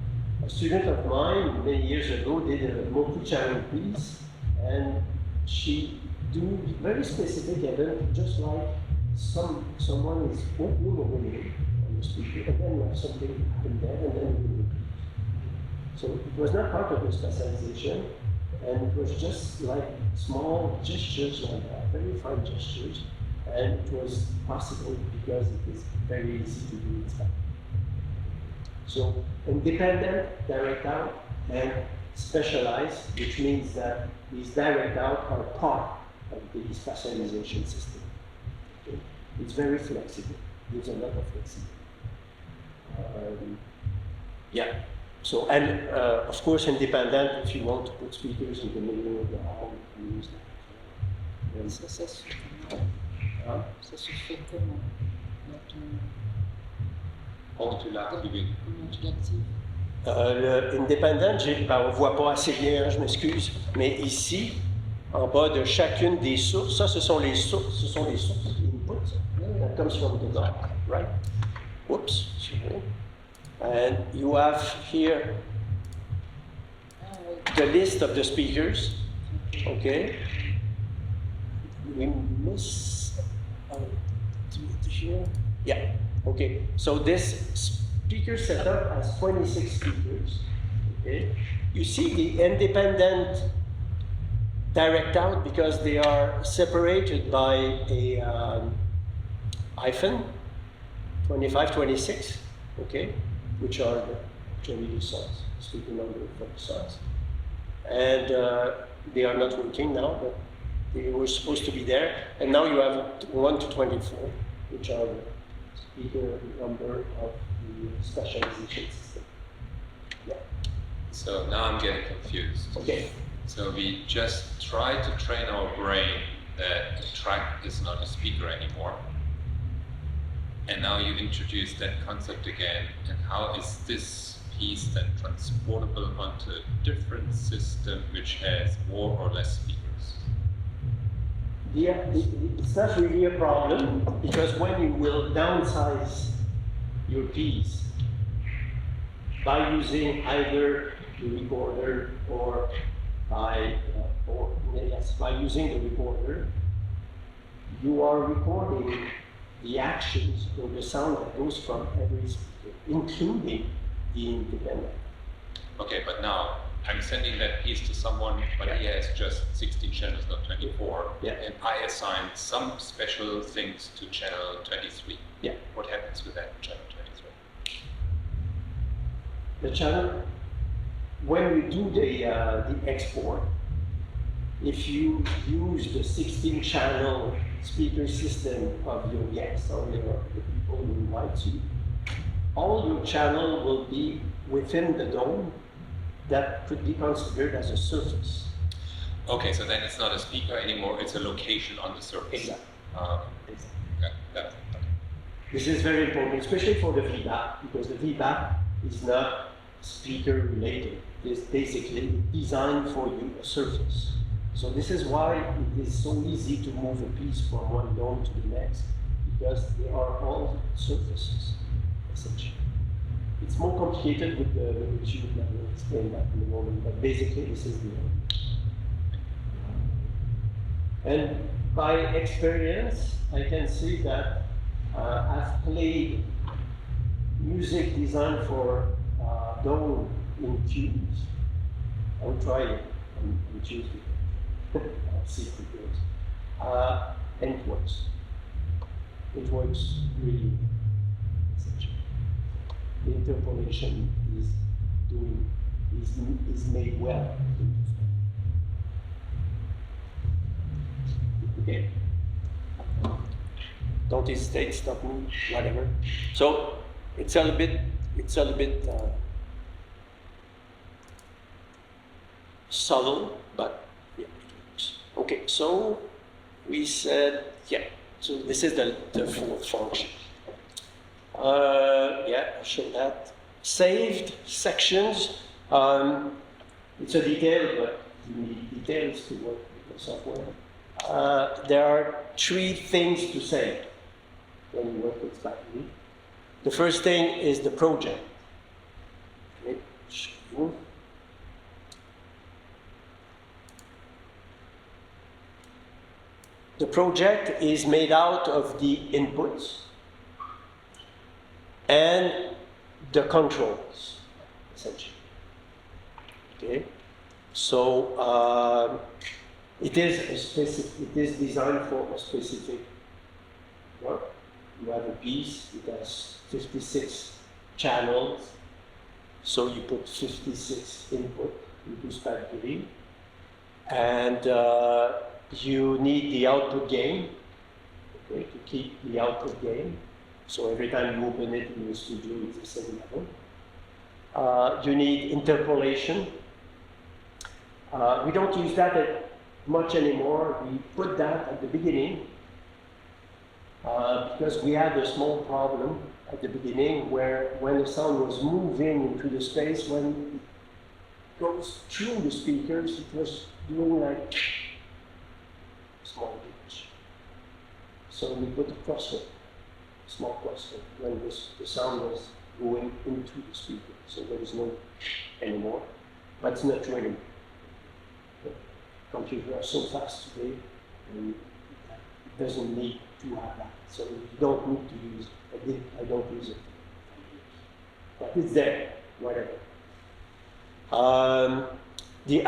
a student of mine many years ago did a multi-channel piece, and she do very specific event, just like someone is opening a window on the speaker, and then you have something happen there, and then you repeat. So it was not part of the specialization, and it was just like small gestures like that, very fine gestures, and it was possible because it is very easy to do it. So independent, direct out, and specialized, which means that these direct out are part of the specialization system. Okay? It's very flexible. There's a lot of flexibility. Yeah. So, and of course, independent, if you want to put speakers in the middle of the hall, you can use that. Ça se fait comment? Ça se fait comment? Comment tu l'as activé? Comment tu l'actives? Le independent, on ne voit pas assez bien, je m'excuse, mais ici, en bas de chacune des sources, ça, ce sont les sources, inputs, that comes from the dot, right? Whoops, sorry. And you have here the list of the speakers, okay? We miss here. Yeah, okay. So this speaker setup has 26 speakers, okay? You see the independent direct out because they are separated by a hyphen, 25, 26, okay? Which are actually the size, speaker number for the size. and they are not working now, but they were supposed to be there. And now you have 1 to 24, which are the speaker number of the specialization system. Yeah. So now I'm getting confused. Okay. So we just try to train our brain that a track is not a speaker anymore. And now you introduce that concept again. And how is this piece then transportable onto a different system which has more or less speakers? Yeah, it's not really a problem, because when you will downsize your piece by using either the recorder or by using the recorder, you are recording the actions or the sound that goes from every speaker, including the independent. Okay, but now I'm sending that piece to someone, but he has just 16 channels, not 24. Yeah. And I assign some special things to channel 23. Yeah. What happens with that channel 23? The channel, when you do the export, if you use the 16 channel speaker system of your guests or the people who invite you, all your channel will be within the dome that could be considered as a surface. Okay, so then it's not a speaker anymore, it's a location on the surface. Exactly. Exactly. Yeah, okay. This is very important, especially for the feedback, because the feedback is not speaker related. It's basically designed for you a surface. So this is why it is so easy to move a piece from one dome to the next, because they are all surfaces, essentially. It's more complicated with the tube, and I will explain that in a moment, but basically this is the And by experience, I can see that I've played music designed for dome in tubes. I'll try it on Tuesday. I'll see if it goes. And it works. It works really essentially. The interpolation is made well. Okay. Don't hesitate, stop me, whatever. So it's a little bit subtle, but yeah, it works. Okay, so we said, yeah, so this is the full function. Yeah, I'll show that. Saved sections. It's a detail, but you need details to work with the software. There are 3 things to say when you work with SpatGRIS. The first thing is the project. Okay. The project is made out of the inputs and the controls, essentially. Okay, so it is designed for a specific work. You have a piece, it has 56 channels, so you put 56 input into SpatGRIS, and you need the output gain, okay, to keep the output gain. So every time you open it in the studio, it's the same level. You need interpolation. We don't use that much anymore. We put that at the beginning because we had a small problem at the beginning where when the sound was moving into the space, when it goes through the speakers, it was doing like small pitch. So we put a crossfade, small crossfade, when the sound was going into the speaker. So there is no anymore, but it's not true anymore. Computers are so fast today, and it doesn't need to have that. So you don't need to use it. I don't use it. But it's there, whatever. The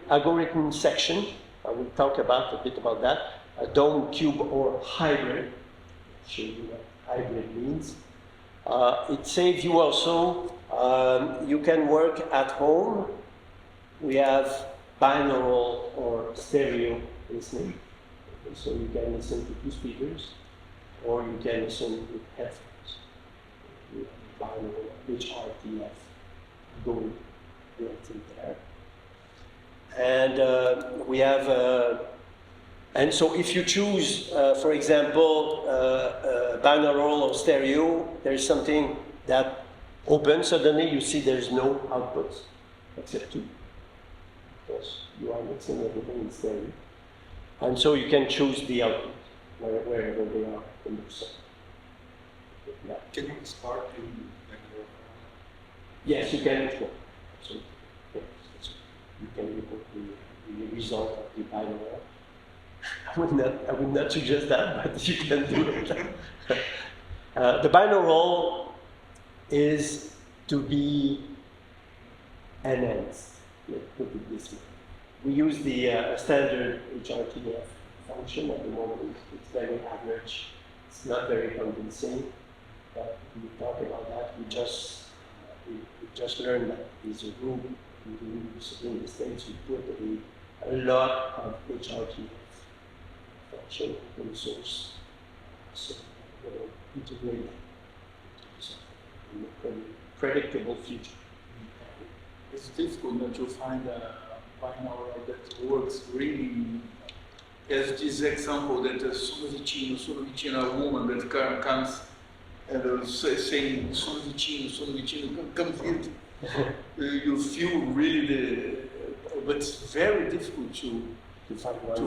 algorithm section, I will talk a bit about that. A dome, cube, or hybrid. I'll show you what hybrid means. It saves you also, you can work at home we have binaural or stereo listening. Okay, so you can listen to two speakers, or you can listen with headphones. You have binaural HRTF going right in there. And we have, and so if you choose, for example, binaural or stereo, there's something that opens. Suddenly you see there's no outputs except two, because you are mixing everything in stereo. And so you can choose the output wherever they are in the song. Yeah. Can you start in binaural? Yes, you can export. So, yes, you can report the result of the binaural. I would not suggest that, but you can do it. The binaural is to be enhanced. Let's put it this way. We use the standard HRTF function at the moment. It's very average. It's not very convincing. But we talk about that. We just learned that there's a rule in the States. We put a lot of HRTF function in the source. So we'll integrate that in a predictable future. It's difficult not to find a binaural that works really. As this example that a woman that comes and saying sono comes in, you feel really but it's very difficult to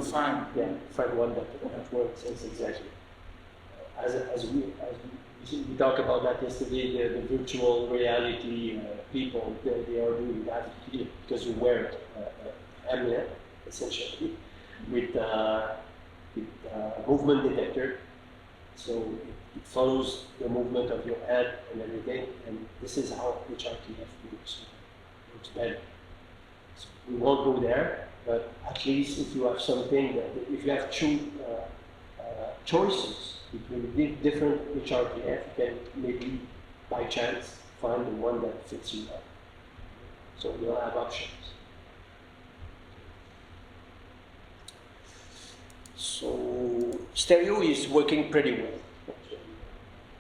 find. Yeah, find one that works. Yes, exactly. As we talked about that yesterday, the virtual reality people, they are doing that because you wear a helmet, essentially, with movement detector. So it follows the movement of your head and everything, and this is how HRTF works better. So we won't go there, but at least if you have something that, if you have choices between different HRTF, you can maybe by chance find the one that fits you well. So we'll have options. So stereo is working pretty well.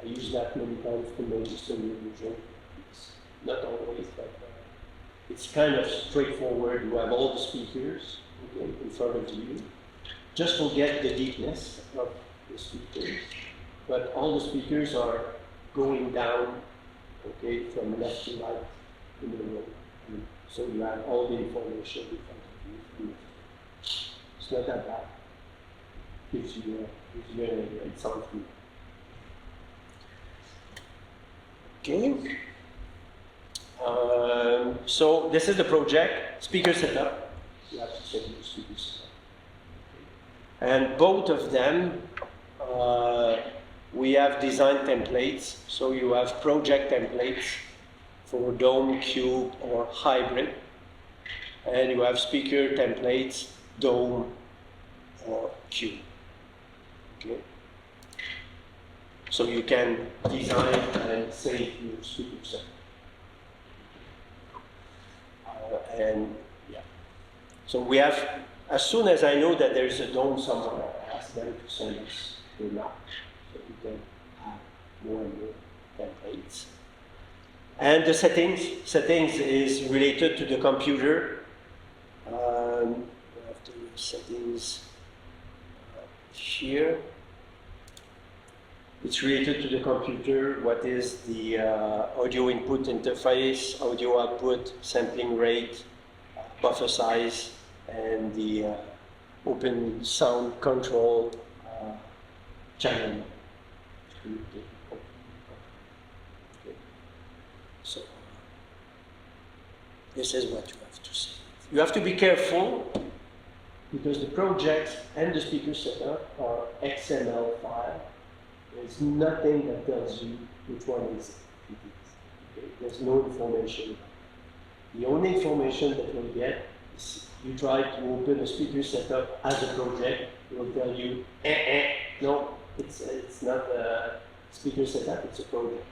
I use that many times to make the stereo version. It's not always, but it's kind of straightforward. You have all the speakers in front of you. Just forget the deepness of the speakers, but all the speakers are going down, okay, from left to right in the room. So you have all the information in front of you. It's not that bad. Gives you a sound view. Okay. So this is the project, speaker setup. You have to set the speaker setup. And both of them, we have design templates. So you have project templates for dome, cube, or hybrid. And you have speaker templates, dome, or cube. Okay. So you can design and save your speaker setup. And yeah. So we have, as soon as I know that there's a dome somewhere, I ask them to send us the map. So we can have more and more templates. And the settings is related to the computer. We have the settings here. It's related to the computer. What is the audio input interface, audio output, sampling rate, buffer size, and the open sound control channel. Okay. So this is what you have to say. You have to be careful because the projects and the speaker setup are XML file. There's nothing that tells you which one is it. Okay? There's no information. The only information that you'll get is you try to open a speaker setup as a project. It will tell you, no, it's not a speaker setup, it's a project.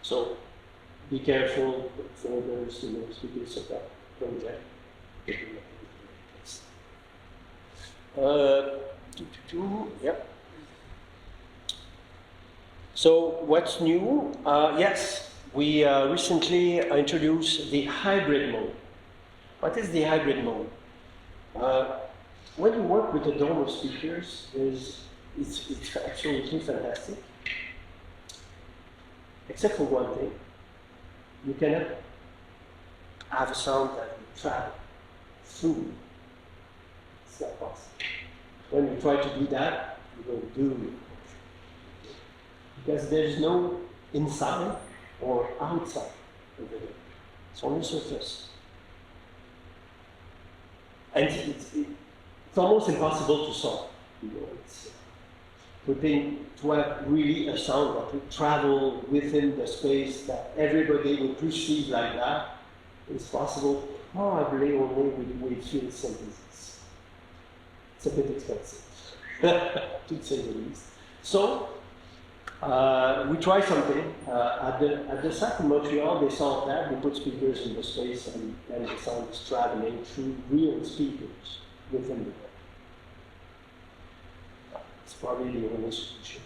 So be careful for those speakers of that project. Yep. So what's new? Yes, we recently introduced the hybrid mode. What is the hybrid mode? When you work with a dome of speakers, it's absolutely fantastic. Except for one thing. You cannot have a sound that will travel through. It's not possible. When you try to do that, you don't do it. Because there's no inside or outside of the dome. It's only surface. And it's almost impossible to solve. You know, it's to have really a sound that will travel within the space that everybody will perceive like that is possible probably only with field synthesis. It's a bit expensive, to say the least. So we try something. At the site in Montreal, they solved that. They put speakers in the space and the sound is traveling through real speakers within the dome. It's probably the only solution.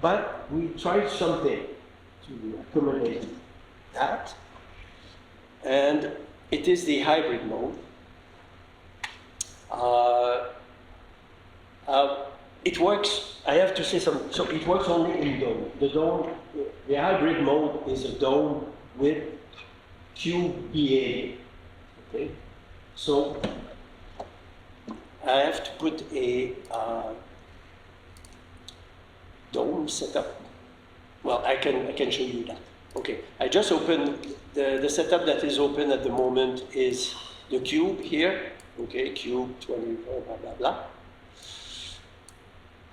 But we tried something to accommodate that, and it is the hybrid mode. It works, I have to say something, so it works only in dome. The hybrid mode is a dome with cube behavior. Okay? So I have to put a dome setup. Well, I can show you that. Okay, I just opened the setup that is open at the moment is the cube here. Okay, cube 24, blah blah blah.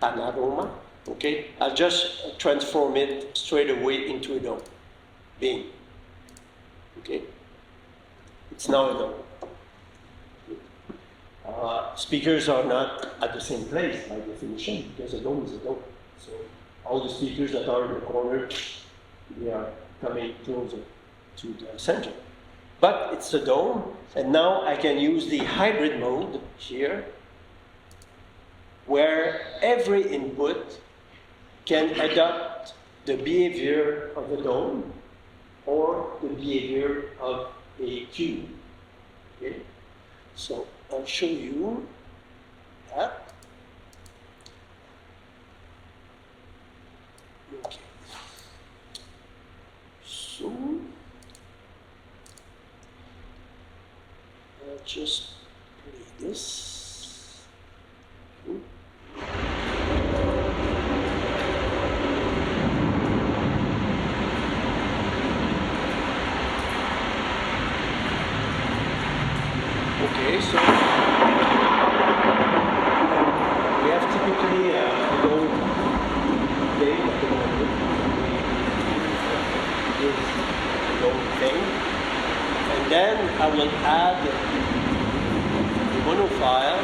Panorama. Okay, I'll just transform it straight away into a dome. Bing. Okay, it's now a dome. Speakers are not at the same place by definition because a dome is a dome. So all the speakers that are in the corner, they are coming closer to the center. But it's a dome, and now I can use the hybrid mode here, where every input can adopt the behavior of the dome or the behavior of a cube. Okay? So I'll show you that. Okay. So I'll just play this. Okay, so we have typically a low thing at the moment. This low thing. And then I will add the monofile.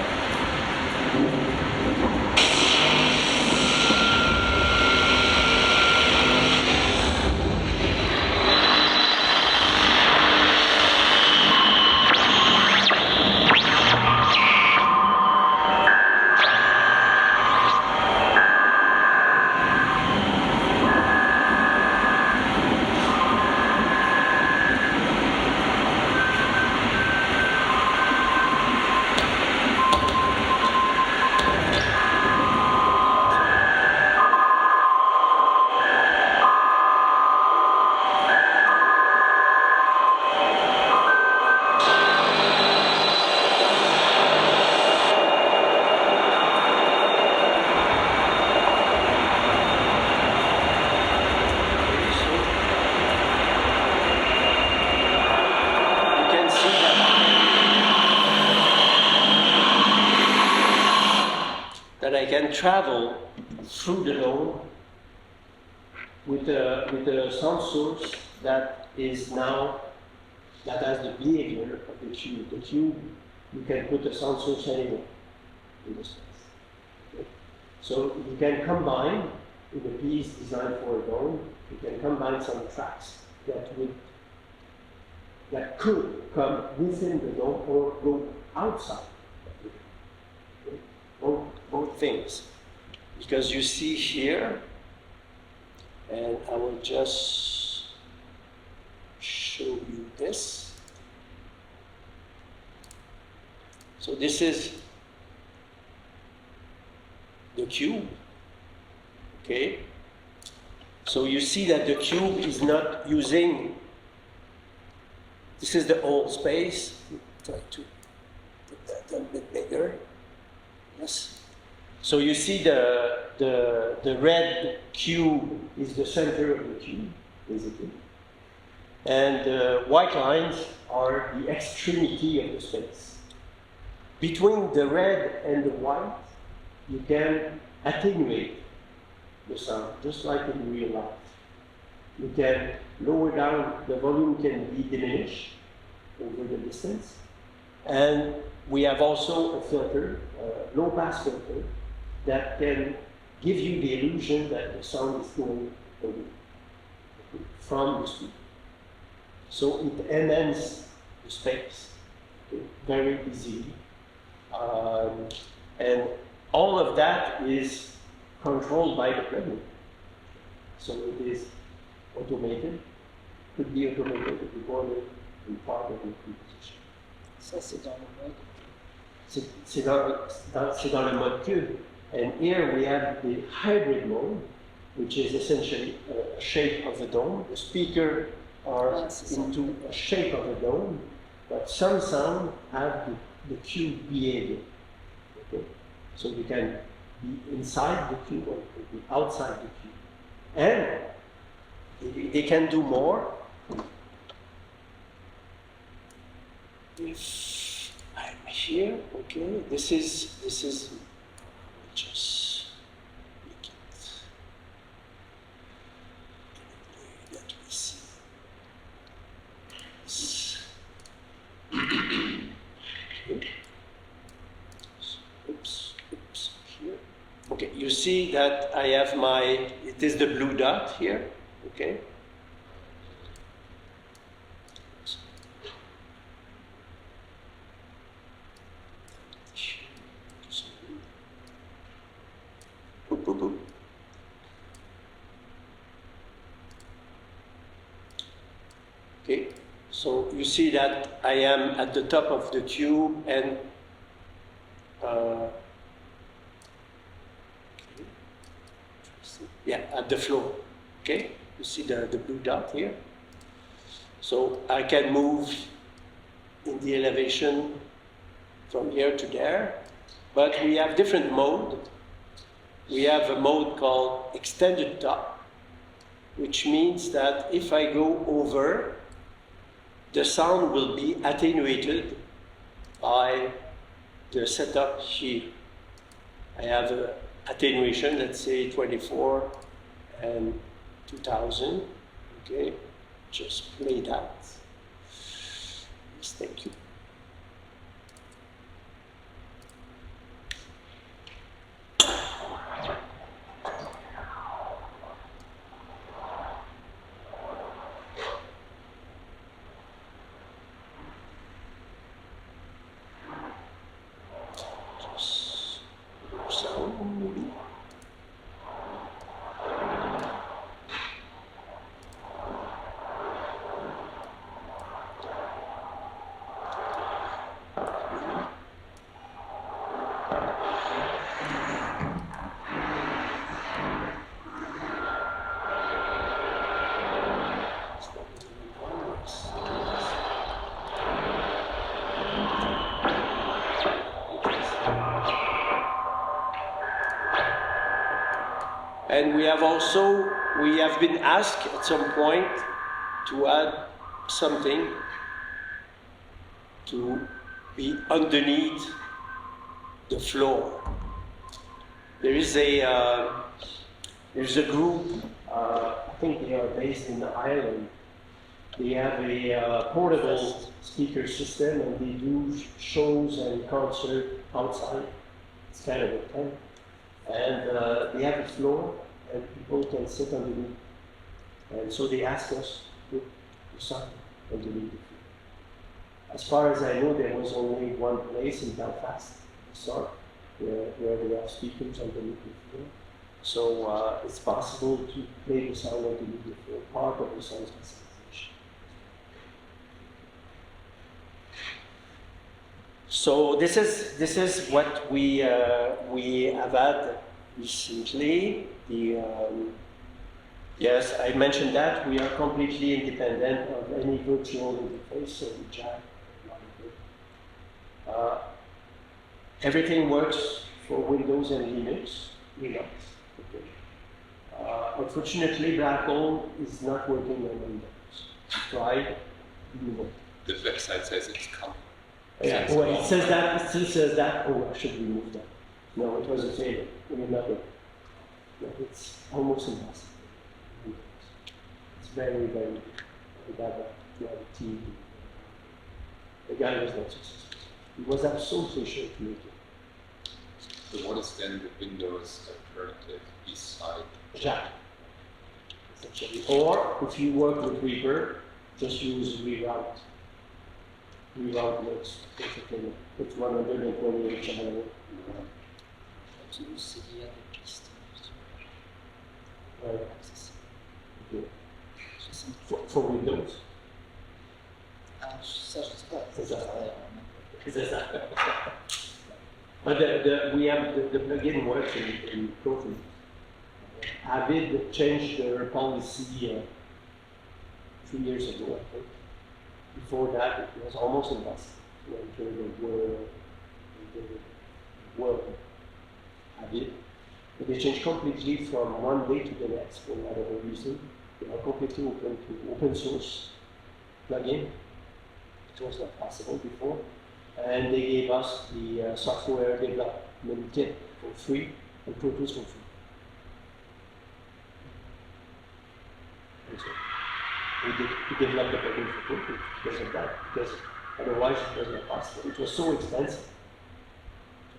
I can travel through the dome with a sound source that has the behavior of the cube. The cube, you can put a sound source anywhere in the space. Okay? So you can combine in a piece designed for a dome you can combine some tracks that could come within the dome or go outside. Both things. Because you see here, and I will just show you this. So this is the cube, okay? So you see that the cube is not using, this is the whole space. Try to put that a bit bigger. Yes. So you see the red cube is the center of the cube, basically. And the white lines are the extremity of the space. Between the red and the white, you can attenuate the sound, just like in real life. You can lower down, the volume can be diminished over the distance. And we have also a filter, a low-pass filter, that can give you the illusion that the sound is going away from the speaker. So it enhances the space very easily. And all of that is controlled by the plugin. So it is automated, could be automated, recorded, in part of the composition. Ça, c'est dans le mode. C'est dans le mode cube. And here we have the hybrid mode, which is essentially a shape of a dome. The speakers are into a shape of a dome, but some sound have the cube behavior. Okay? So you can be inside the cube or be outside the cube. And they can do more. If I'm here, okay, this is just make it that we see. Oops, here. Okay, you see that I have it is the blue dot here, okay? Okay, so you see that I am at the top of the tube and at the floor. Okay, you see the blue dot here. So I can move in the elevation from here to there, but we have different mode. We have a mode called extended top, which means that if I go over, the sound will be attenuated by the setup here. I have an attenuation, let's say 24 and 2000. Okay, just play that. Yes, thank you. And we have been asked at some point to add something to be underneath the floor. There's a group, I think they are based in Ireland. They have a portable speaker system and they do shows and concerts outside. It's kind of a tent. And they have a floor and people can sit underneath And so they asked us to sign and to leave the field. As far as I know, there was only one place in Belfast, where they have speakers underneath the field. So it's possible to play the sound underneath the field, part of the sound specialization. So this is what we have had recently. Yes, I mentioned that we are completely independent of any virtual interface, so we jack. Everything works for Windows and Linux. Okay. Unfortunately, Black Hole is not working on Windows. Tried. The website says it's coming. Yeah, well, it says that. It still says that. Oh, I should remove that. No, it was a failure. We're not there. No, it's almost impossible. It's very, very bad. The guy was not successful. He was absolutely sure to make it. So what is then the Windows alternative beside Jack? Essentially. Or if you work with Reaper, just use reroute. Reroute works perfectly. It's 128 channel. Right. Okay. For Windows. But we have the plugin works in Proton. Avid changed their policy 2 years ago, I think. Before that, it was almost impossible to enter the world Avid. But they changed completely from one day to the next for whatever reason. They are completely open to open source plugin. It was not possible before. And they gave us the software development kit for free and Pro Tools for free. And so we developed the plugin for Pro Tools because of that, because otherwise it was not possible. It was so expensive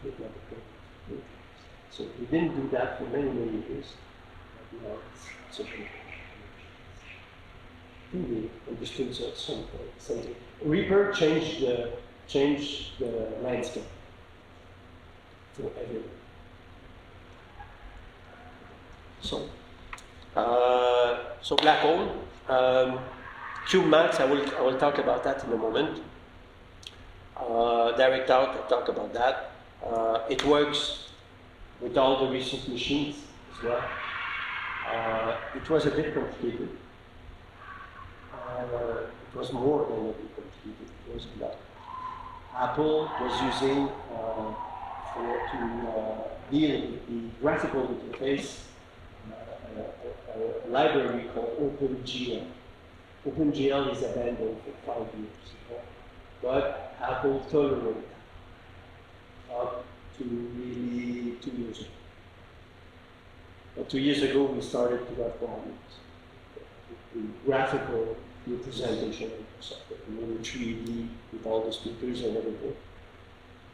to develop the plugin. So we didn't do that for many, many years. But now it's okay. We understood something. Reaper changed the landscape for everyone. So Black Hole, CubeMax. I will talk about that in a moment. Direct Out, I'll talk about that. It works with all the recent machines as well. It was a bit complicated. It was more than a bit complicated. It was a lot. Apple was using to deal with the graphical interface a library called OpenGL. OpenGL is abandoned for 5 years, but Apple tolerated that up to really 2 years ago. But 2 years ago, we started to have problems. The graphical representation of software, in 3D with all the speakers and everything.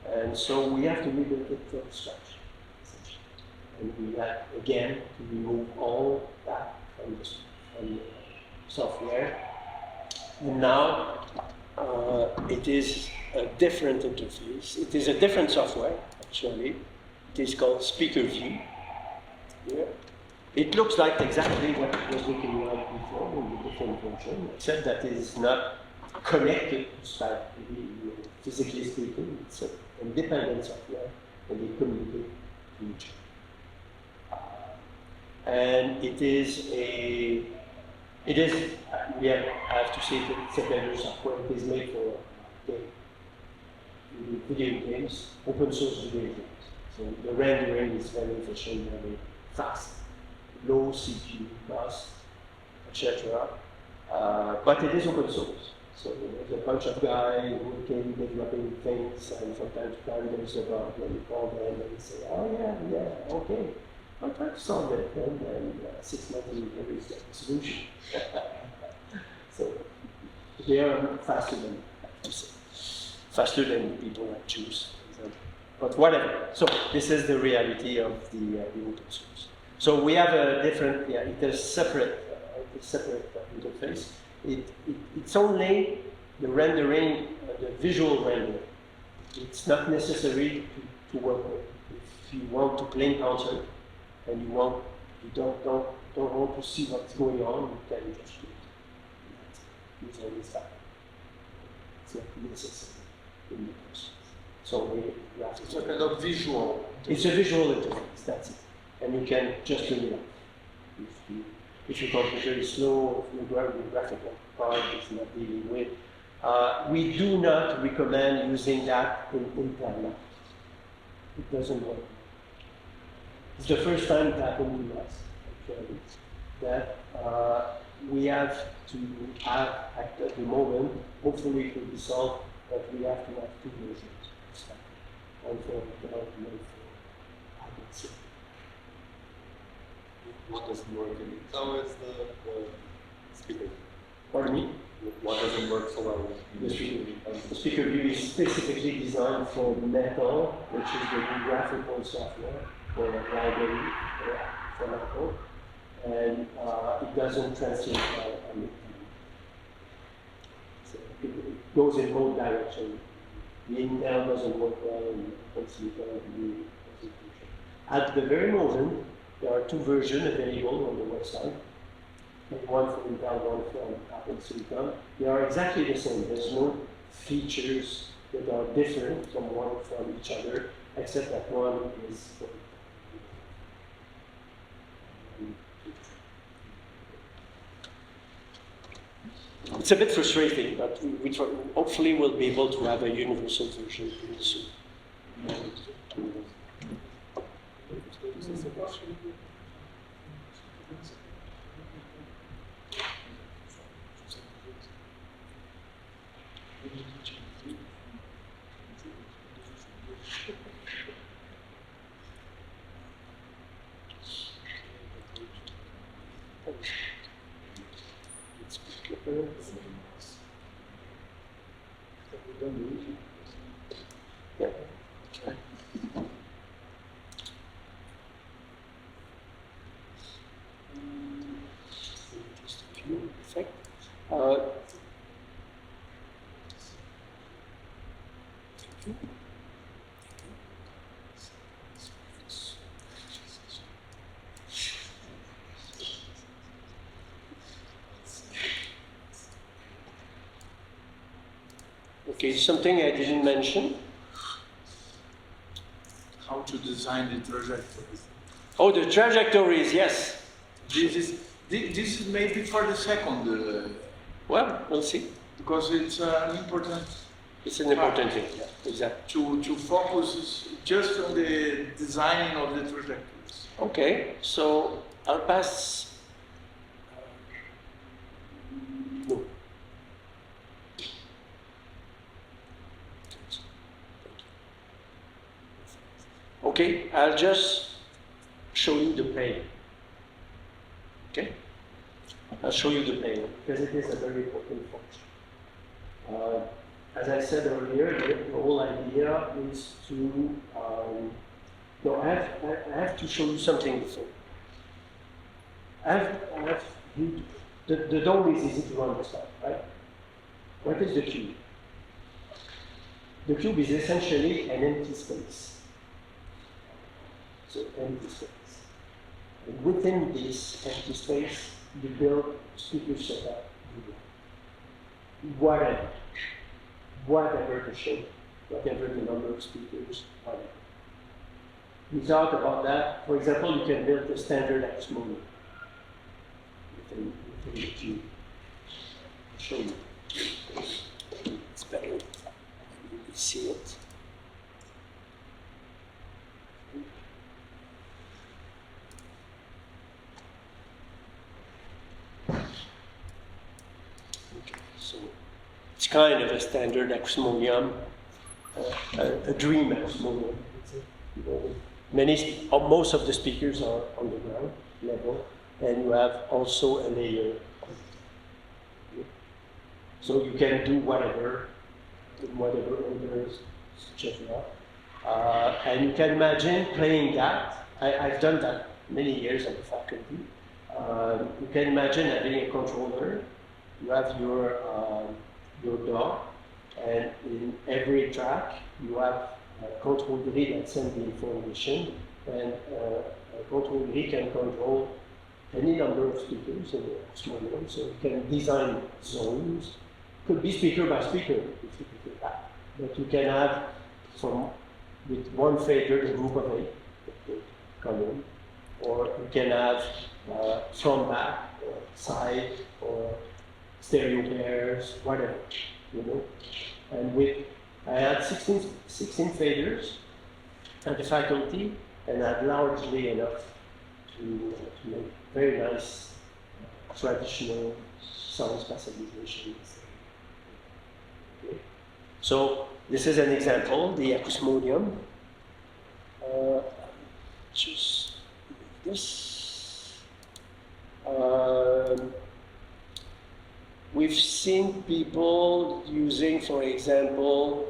And so we have to rebuild it from scratch, essentially. And we had, again, to remove all that from the software. And now it is a different interface. It is a different software, actually. It is called SpeakerView. Yeah. It looks like exactly what it was looking like before in the different version, except that it is not connected to SpatGRIS, physically speaking. It's an independent software, and they communicate to each other. And it is, I have to say that it's a better software. It is made for video games, open source video games. So the rendering is very efficient, very fast. Low CPU cost, etc. But it is open source. So there's a bunch of guys working, developing things, and from time to time there's a bug when you call them and they say, oh yeah, okay. I'll try to solve it, and then 6 months later is the solution. So they are faster than the people that choose. But whatever. So this is the reality of the open source. So we have a different, it is separate a separate interface. It's only the rendering, the visual rendering. It's not necessary to work with. If you want to play in concert and you don't want to see what's going on, you can just do it. Use only stuff. It's not necessary in the process. So we have to. It's a kind of visual. It's a visual interface. That's it, and you can just turn it off. If your computer is slow, if your graphical card is not dealing with. We do not recommend using that in Planner. It doesn't work. It's the first time it happened to us, actually, that we have to have, at the moment, hopefully it will be solved, but we have to have two versions of stuff. One for development, one for adults. What doesn't work in it? How is the speaker? Pardon me? What doesn't work so well in the speaker? The speaker view is specifically designed for Metal, which is the new graphical software for library for Apple, and it doesn't translate well on the TV. So it goes in both directions. The Intel doesn't work well, and the at the very moment, there are two versions available on the website. One from Intel, one from Apple Silicon. They are exactly the same. There's no features that are different from one from each other, except that one is. It's a bit frustrating, but hopefully we'll be able to have a universal version pretty soon. Okay, something I didn't mention. How to design the trajectories. Oh, the trajectories, yes. This is maybe for the second. Well, we'll see. Because it's an important. It's an important thing. Yeah, exactly. To focus just on the designing of the trajectories. Okay, so I'll pass. No. Okay, I'll just show you the plane. Okay? I'll show you the plane because it is a very important function. As I said earlier, the whole idea is to. No, I have to show you something before. The dome is easy to understand, right? What is the cube? The cube is essentially an empty space. So empty space. And within this empty space, you build speaker setup. Whatever the shape, whatever the number of speakers, whatever. We talked about that. For example, you can build a standard X model within the cube. I'll show you. It's better when you see it. So it's kind of a standard Exmonium, a dream Exmonium. Most of the speakers are on the ground level, and you have also a layer. So you can do whatever orders, etc. And you can imagine playing that. I've done that many years at the faculty. you can imagine having a controller. You have your DAW, and in every track you have a control grid that sends the information, and a control grid can control any number of speakers in a small room, so you can design zones. Could be speaker by speaker if you prefer that, but you can have with one fader a group of 8 that could come in, or you can have front, back, or side, or stereo pairs, whatever, you know. And I had 16 faders at the faculty, and I had largely enough to make very nice traditional sound spatialization. Okay. So this is an example, the Acousmodium. Just this. We've seen people using, for example,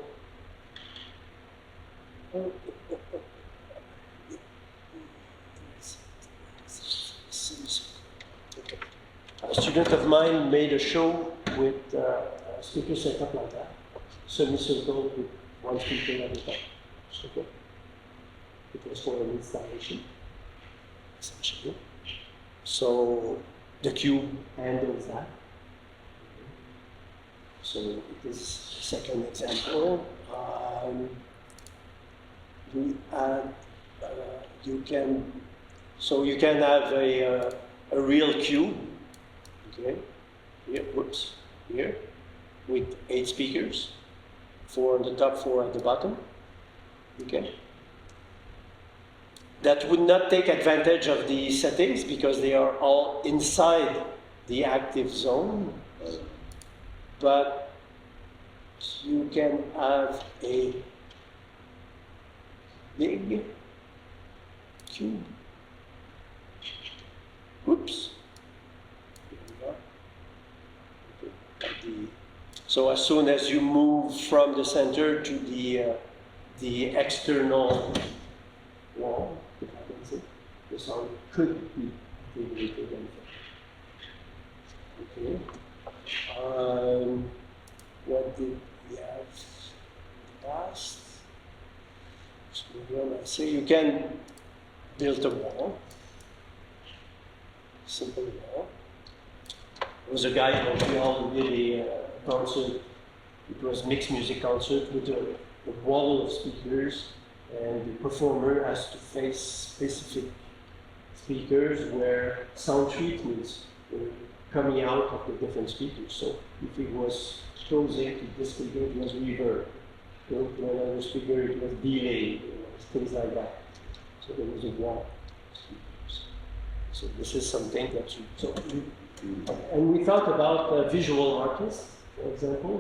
a student of mine made a show with a speaker setup like that, semicircle with one speaker at a time. Okay. It was for an installation, essentially. So the cube handles that. So it is the second example. We add, you can have a real cube, okay? Here, whoops, here, with 8 speakers, 4 on the top, 4 at the bottom, okay? That would not take advantage of the settings because they are all inside the active zone. But you can have a big cube. Oops. Here we go. Okay. So as soon as you move from the center to the external wall, if I can say, the sound could be integrated. Okay. What did we have in the past? So I say you can build a wall, simple wall. There was a guy in Montreal who did a concert. It was mixed music concert with a wall of speakers, and the performer has to face specific speakers where sound treatments were coming out of the different speakers. So if it was closing to this speaker, it was reverb. To another speaker, it was delay, things like that. So there was a wall of speakers. So this is something that and we thought about visual artists, for example,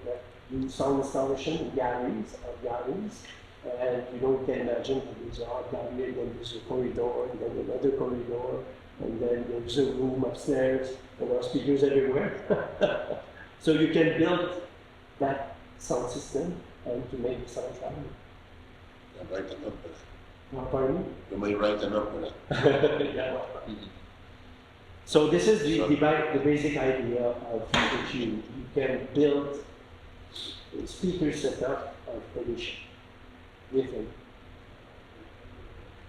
that do sound installation in galleries, and you can imagine that there's an art gallery, and then there's a corridor, and then another corridor, and then there's a room upstairs, and there are speakers everywhere. So you can build that sound system and to make the sound happen. Yeah, write an opera. Pardon me? You may write an opera. Yeah. So this is the basic idea of the cube. You can build a speaker setup of condition with a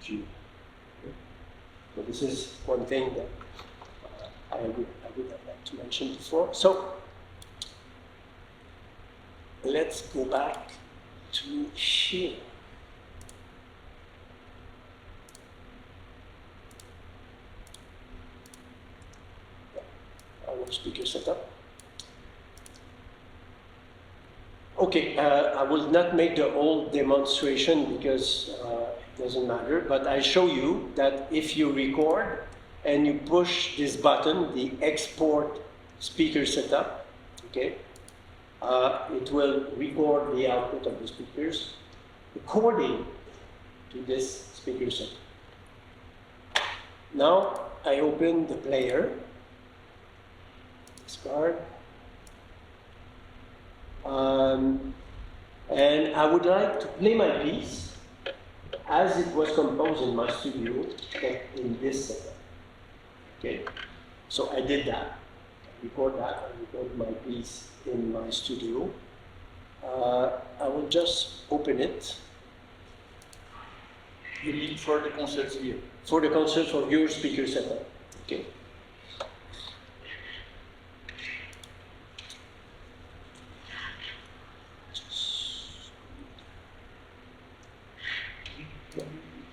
cube. So this is one thing that I would have liked to mention before. So let's go back to here. Our speaker setup. Okay, I will not make the whole demonstration because it doesn't matter, but I show you that if you record and you push this button, the export speaker setup, okay, it will record the output of the speakers according to this speaker setup. Now I open the player, this card, and I would like to play my piece as it was composed in my studio in this setup. Okay, so I did that. I record my piece in my studio. I will just open it. You mean for the concerts here? For the concert for your speaker setup. Okay.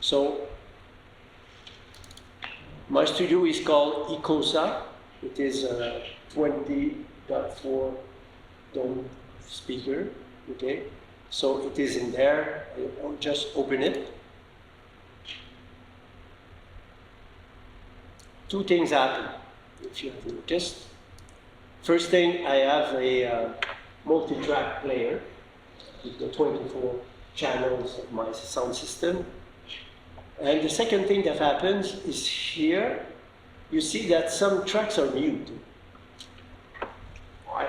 So my studio is called Icosa. It is a 20.4 dome speaker. Okay, so it is in there. I'll just open it. Two things happen, if you have noticed. First thing, I have a multi-track player with the 24 channels of my sound system. And the second thing that happens is here, you see that some tracks are mute. Why?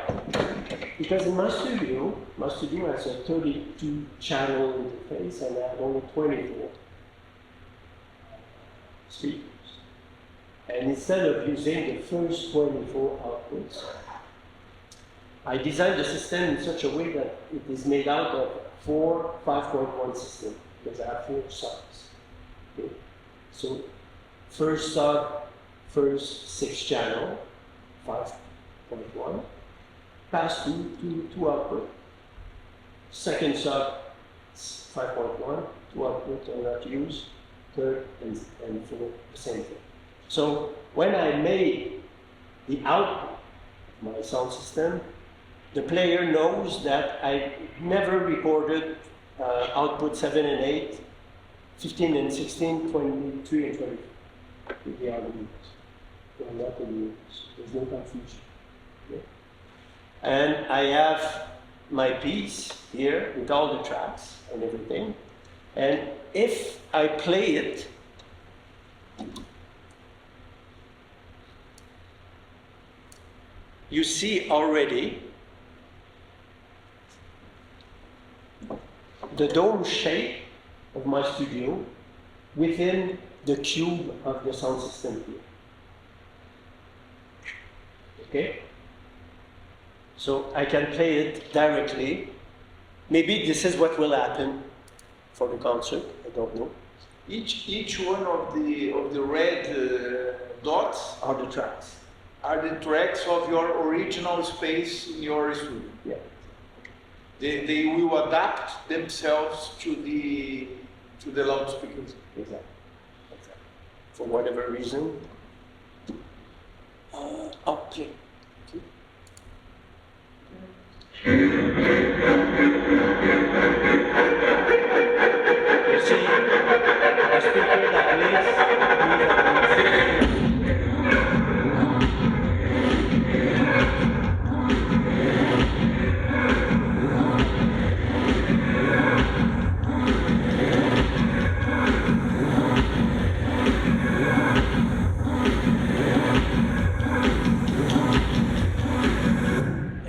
Because in my studio has a 32 channel interface and I have only 24 speakers. And instead of using the first 24 outputs, I designed the system in such a way that it is made out of 4 5.1 systems, because I have 4 subs. Okay. So, first sub, first 6 channel, 5.1, pass to output. Second sub, 5.1, 2 output are not used, third and fourth, the same thing. So when I made the output of my sound system, the player knows that I never recorded output 7 and 8, 15 and 16, 23 and 24. They are the units. They are not the units. There's no confusion. Okay? And I have my piece here with all the tracks and everything. And if I play it, you see already the dome shape of my studio within the cube of the sound system here. Okay? So I can play it directly. Maybe this is what will happen for the concert, I don't know. Each one of the red dots Are the tracks. are the tracks of your original space in your studio. Yeah. They will adapt themselves to the loudspeakers. Exactly. For whatever reason. Okay. You see, a speaker that plays.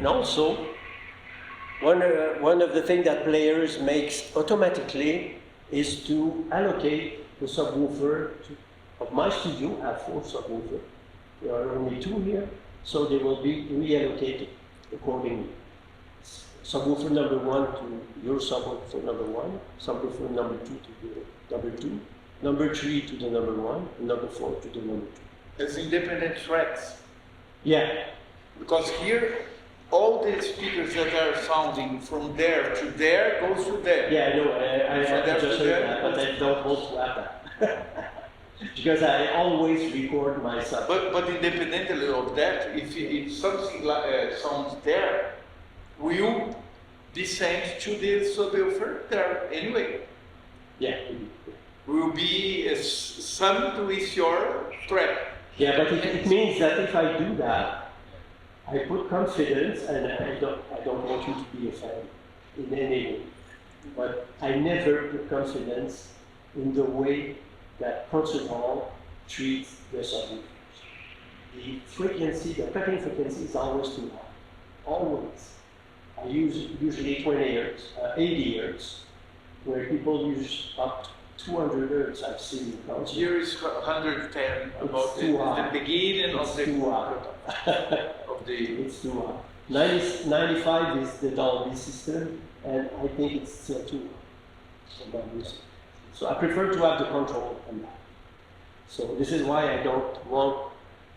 Also, one of the things that players makes automatically is to allocate the subwoofer of my studio. I have 4 subwoofers. There are only 2 here, so they will be reallocated accordingly. Subwoofer number 1 to your subwoofer number 1, subwoofer number 2 to the number 2, number 3 to the number 1, and number 4 to the number 2. As independent tracks. Yeah. Because here, all the speakers that are sounding from there to there goes to there. Yeah, I know. I just heard that, but I don't want to have that. Because I always record myself. But independently of that, if something sounds there, will descend to the subwoofer there anyway. Yeah. Will be summed with your track. Yeah, but it means that if I do that, I put confidence, and I don't want you to be a fan in any way, but I never put confidence in the way that concert hall treats the subwoofers. The frequency, the cutting frequency is always too high, always. I use usually 20 hertz, 80 hertz, where people use up 200 hertz I've seen in concert. Here is 110, about It's too high. the beginning It's of the too high. of the. It's too high. 95 is the Dolby system, and I think it's still too high. So I prefer to have the control on that. So this is why I don't want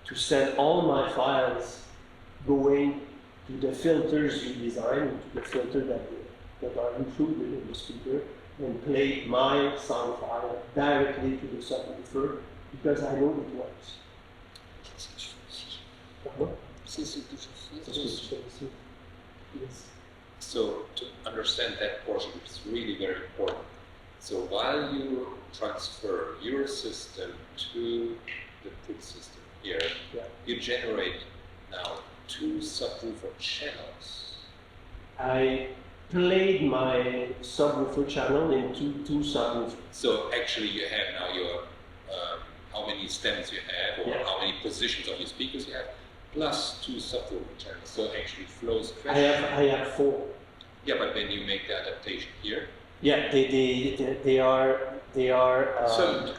to send all my files going to the filters you design, to the filter that are included in the speaker, and play my sound file directly to the subwoofer, because I know it works. Yes. So to understand that portion, it's really very important. So while you transfer your system to the put system here, Yeah. you generate now 2 subwoofer channels. I played my subwoofer channel into 2 subwoofers. So actually you have now your, how many stems you have, or Yeah. how many positions of your speakers you have, plus 2 subwoofer channels. So actually Flo's I question. have 4. Yeah, but when you make the adaptation here, Yeah, they are Summed.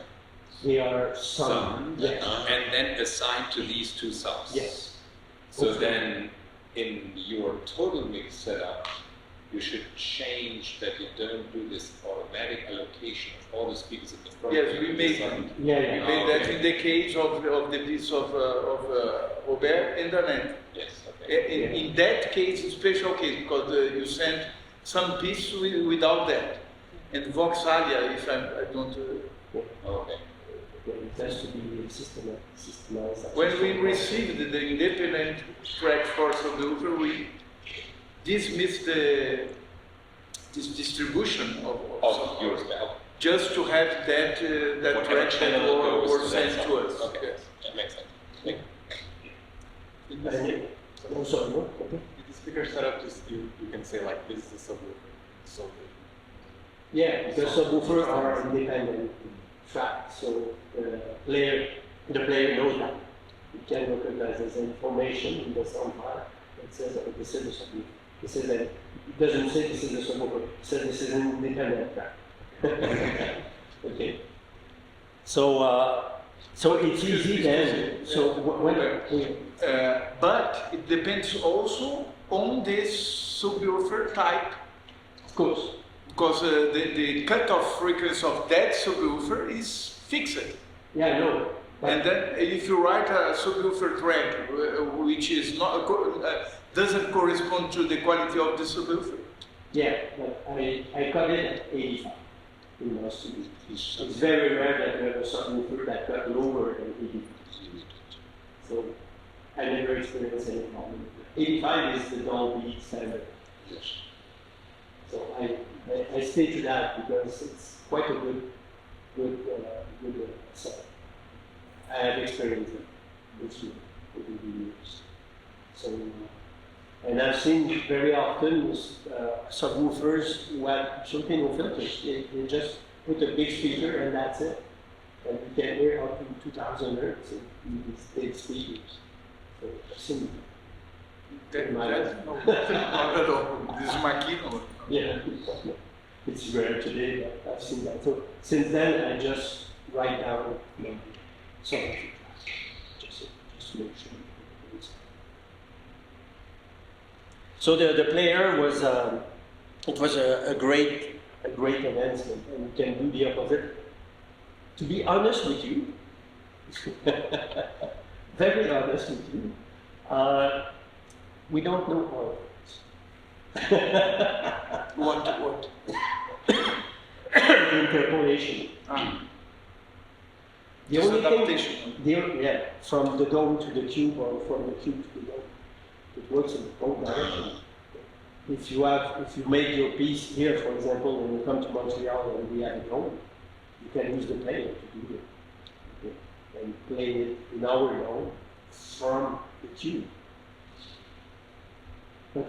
they are some, some. Yes. and then assigned to these 2 subs. Yes. So Okay. then, in your total mix setup, you should change that you don't do this automatic allocation of all the speakers in the front. Yes, we made design. Yeah, We yeah. made that Okay. in the case of the piece of Robert and Annette. Yes, okay. In that case, special case, because you send some piece without that. And Voxalia, if I don't. Okay. It has to be systemized. When we received the independent track for subwoofer, we dismissed this distribution of Of yours now. just to have that that Whatever track that channel goes were to that sent side. to us. Okay, Yes. that makes sense. Thank you. Also, no? Okay. In the speaker setup, just you can say like this is a subwoofer. So Yeah, because subwoofers are independent tracks, so the player knows that. You can recognize this information in the sound file that says, oh, this is a subwoofer. It says that, it doesn't say this is a subwoofer, it says this is an independent track. Okay. So it's easy then. So when But it depends also on this subwoofer type, of course. because the cutoff frequency of that subwoofer is fixed. Yeah, I know. And then if you write a subwoofer track which is not doesn't correspond to the quality of the subwoofer, Yeah, but I got it at 85 in my studio. It's very rare that you have a subwoofer that got lower than 85. So I never experienced any problem. 85 is the Dolby standard. So I stay to that because it's quite a good setup. I have experienced it with the years. So, and I've seen very often subwoofers who have absolutely no filters. They just put a big speaker and that's it. And you can hear up to 2000 hertz in these big speakers. So I've seen that's not at all. This is Makino. yeah, it's rare today, but I've seen that. So since then, I just write down some of the tracks, just to make sure. So the player was it was a great advancement, and you can do the opposite. To be honest with you, very honest with you, we don't know all of it. What? The interpolation. The Just only adaptation. thing, yeah, from the dome to the cube or from the cube to the dome, it works in both directions. If you make your piece here, for example, when you come to Montreal and we have a dome, you can use the player to do it, okay? And play it in our dome from the cube. But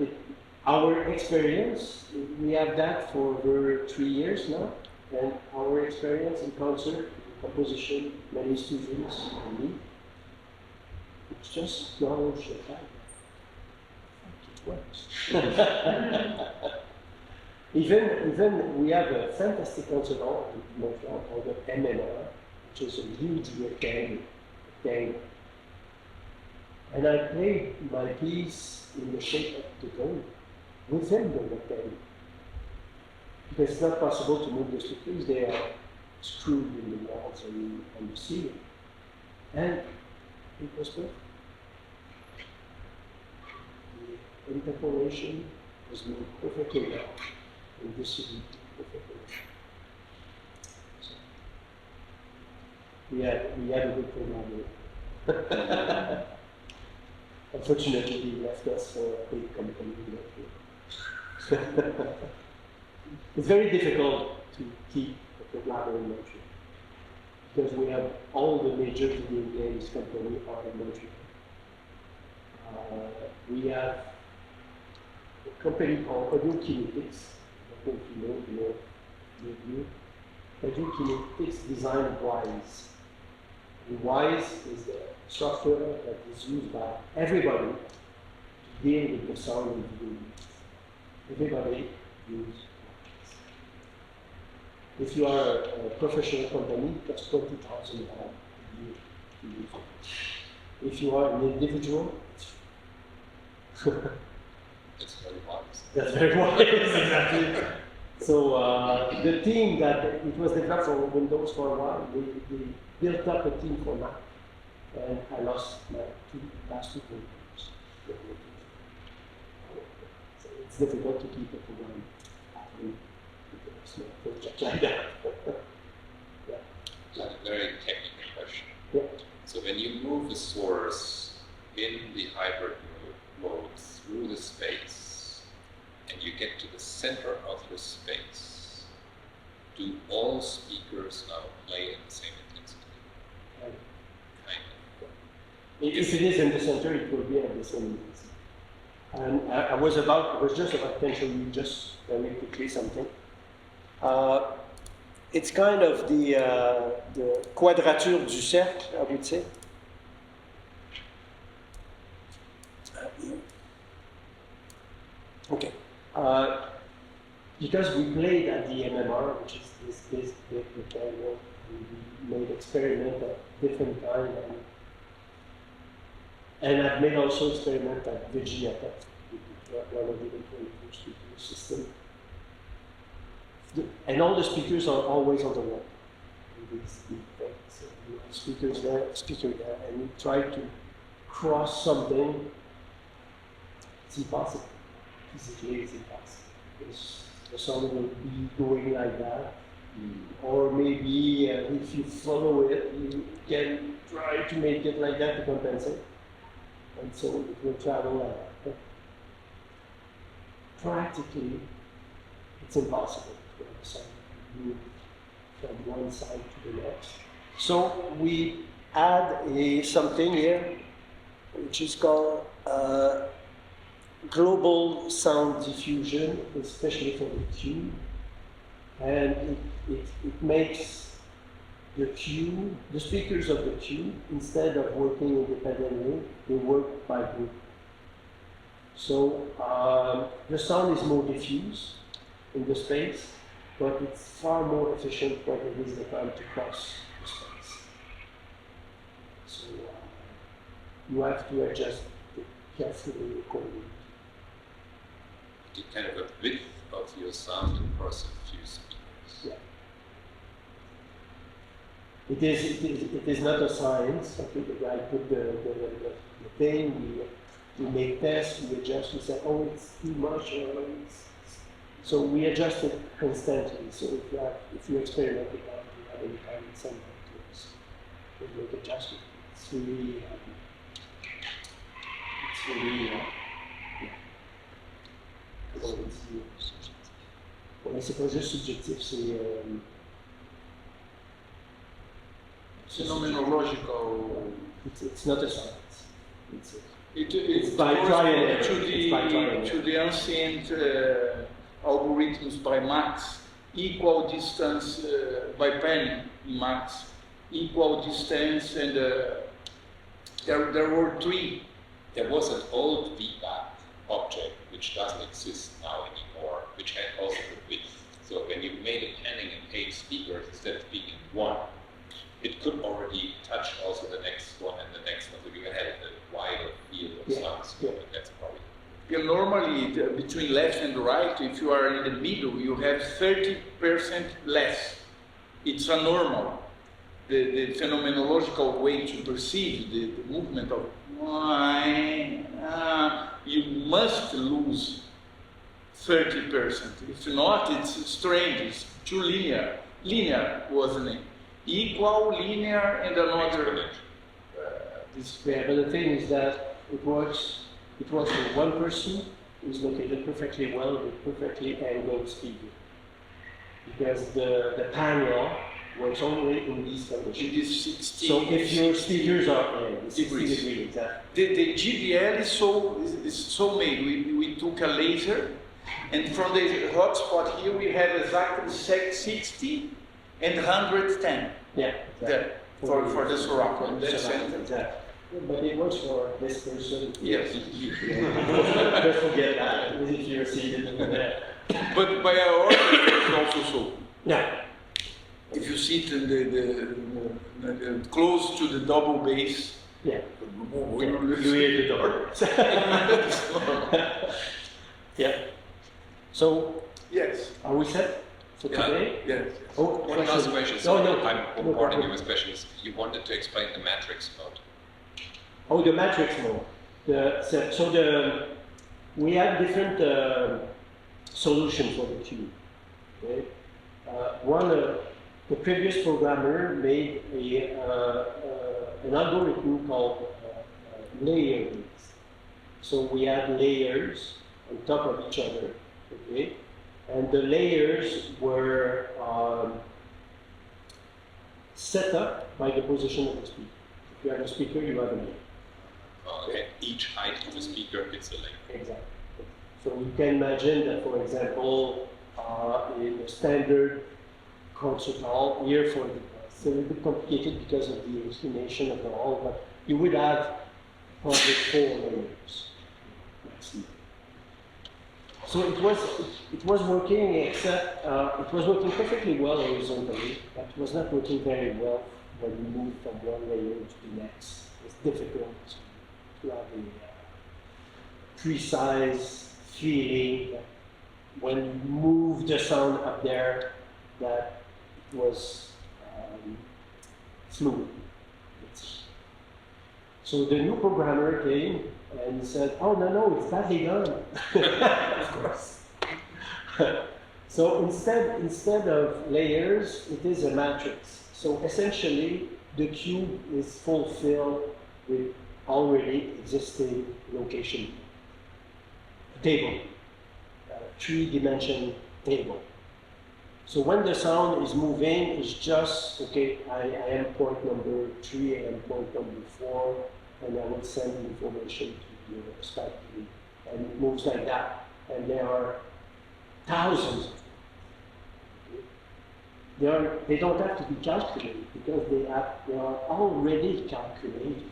our experience, we have that for over 3 years now, and our experience in concert, composition, many students, and me, it's just knowledge of that. It works. Even we have a fantastic instrument in Montreal called the MMR, which is a huge rectangle. And I played my piece in the shape of the dome within the rectangle. Because it's not possible to move the speakers, they are screwed in the walls and on the ceiling. And it was perfect. The interpolation was made perfectly well, and distributed perfectly well. So we had a good programmer. Unfortunately, he left us for a big company. It's very difficult to keep a programmer in Montreal because we have all the major video games companies are in Montreal. We have a company called Audio Kinetics. I don't know if you know the review. Audio Kinetics designed Wise. And Wise is the software that is used by everybody to deal with the sound of video games. Everybody uses Wise. If you are a professional company, that's $20,000 a year to use it. If you are an individual, It's very wise. that's very wise, exactly. So the team that it was developed for Windows for a while, we built up a team for Mac, and I lost my last two programs. So it's difficult to keep a program happening with a small project like that. Yeah. So a very technical question. Yeah. So when you move the source in the hybrid mode through the space, and you get to the center of the space, do all speakers now play in the same intensity? Right. Kind of. If it is in the center, it will be at the same intensity. And I was just about to show you just very quickly something. It's kind of the quadrature du cercle, I would say. Okay. Because we played at the MMR, which is this big rectangle, we made experiments at different times, and I've made also experiments at Virginia Tech, one of the implementation speaker system. And all the speakers are always on the wall. These big things. So you have speakers there, speaker there, and you try to cross something. It's impossible. Physically, it's impossible. Because the sound will be going like that. Or maybe if you follow it, you can try to make it like that to compensate. And so it will travel like that. But practically, it's impossible to have a sound move from one side to the next. So we add something here, which is called global sound diffusion, especially for the cue. And it makes the cue, the speakers of the cue, instead of working independently, they work by group. So the sound is more diffuse in the space, but it's far more efficient when it is the time to cross the space. So you have to adjust it carefully accordingly. You kind of a width of your sound across a few speakers. Yeah. It is not a science. Okay, the guy put the thing, we make tests, we adjust, we say, oh, it's too much, or so we adjust it constantly. So if you experiment with that, you have any kind of something to make adjustment. It's really c'est pas juste subjectif, Phenomenological. It's not a science. It's by trial and error. to the ancient algorithms by Max, equal distance by Penny in Max, equal distance, and there were three. There was an old feedback object which doesn't exist now anymore, which had also the width. So when you made a panning in 8 speakers instead of being in 1, it could already touch also the next one and the next one. So you had a wider field of sounds. And that's probably. Yeah, normally between left and right, if you are in the middle, you have 30% less. It's a normal. The phenomenological way to perceive the movement of you must lose 30%. If not, it's strange. It's too linear. Linear, wasn't it? Equal, linear, and another. Yeah, but the thing is that it works for one person who is located perfectly well with perfectly angled speaker. Because the panel works only in these conditions. It is 60. So if your speakers are 60 degrees. degrees, exactly. The GBL is so made. We took a laser, and from the hotspot here we have exactly 60 and 110. Yeah, exactly. There, for the surround. That's exactly. But it works for this person. Yes. Don't forget that if you're seated there. But by our order, it's also so. Yeah. If you sit in the close to the double bass, Yeah. you hear the door. Yeah. So, yes. are we set for today? Yes. Oh, One last question. No, So no. I'm No bombarding problem. you with questions. You wanted to explain the matrix mode. Oh, the matrix mode. We have different solutions for the cube. Okay? The previous programmer made an algorithm called layer based. So we had layers on top of each other, okay? And the layers were set up by the position of the speaker. If you have a speaker, you have a layer. Okay. Each height of a speaker hits a layer. Exactly. So you can imagine that, for example, in a standard concert hall, here for it's a little bit complicated because of the inclination of the hall, but you would have probably 4 layers maximum. So it was working, except it was working perfectly well horizontally, but it was not working very well when you move from one layer to the next. It's difficult to have a precise feeling that when you move the sound up there, that it was fluid. So the new programmer came and said, "Oh no, it's badly done." Of course. So instead of layers, it is a matrix. So essentially, the cube is fulfilled with already existing location. A table, a 3-dimension table. So when the sound is moving, it's just, okay, I am point number 3, I am point number 4, and I will send the information to the SpatGRIS. And it moves like that. And there are thousands of them. They don't have to be calculated because they are already calculated.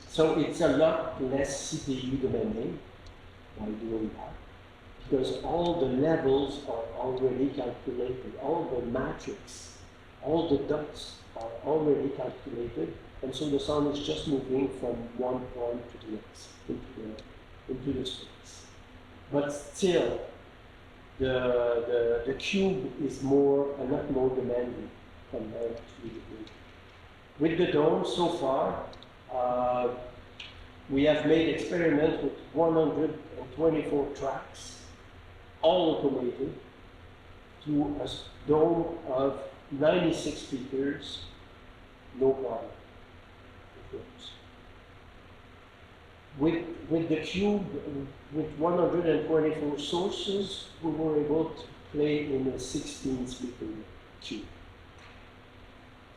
So it's a lot less CPU demanding by doing that, because all the levels are already calculated, all the matrix, all the dots are already calculated, and so the sound is just moving from one point to the next, into the space. But still, the cube is a lot more demanding compared to the dome. With the dome, so far, we have made experiments with 124 tracks, all automated, to a dome of 96 speakers, no problem. It works. With the cube, with 124 sources, we were able to play in a 16-speaker cube.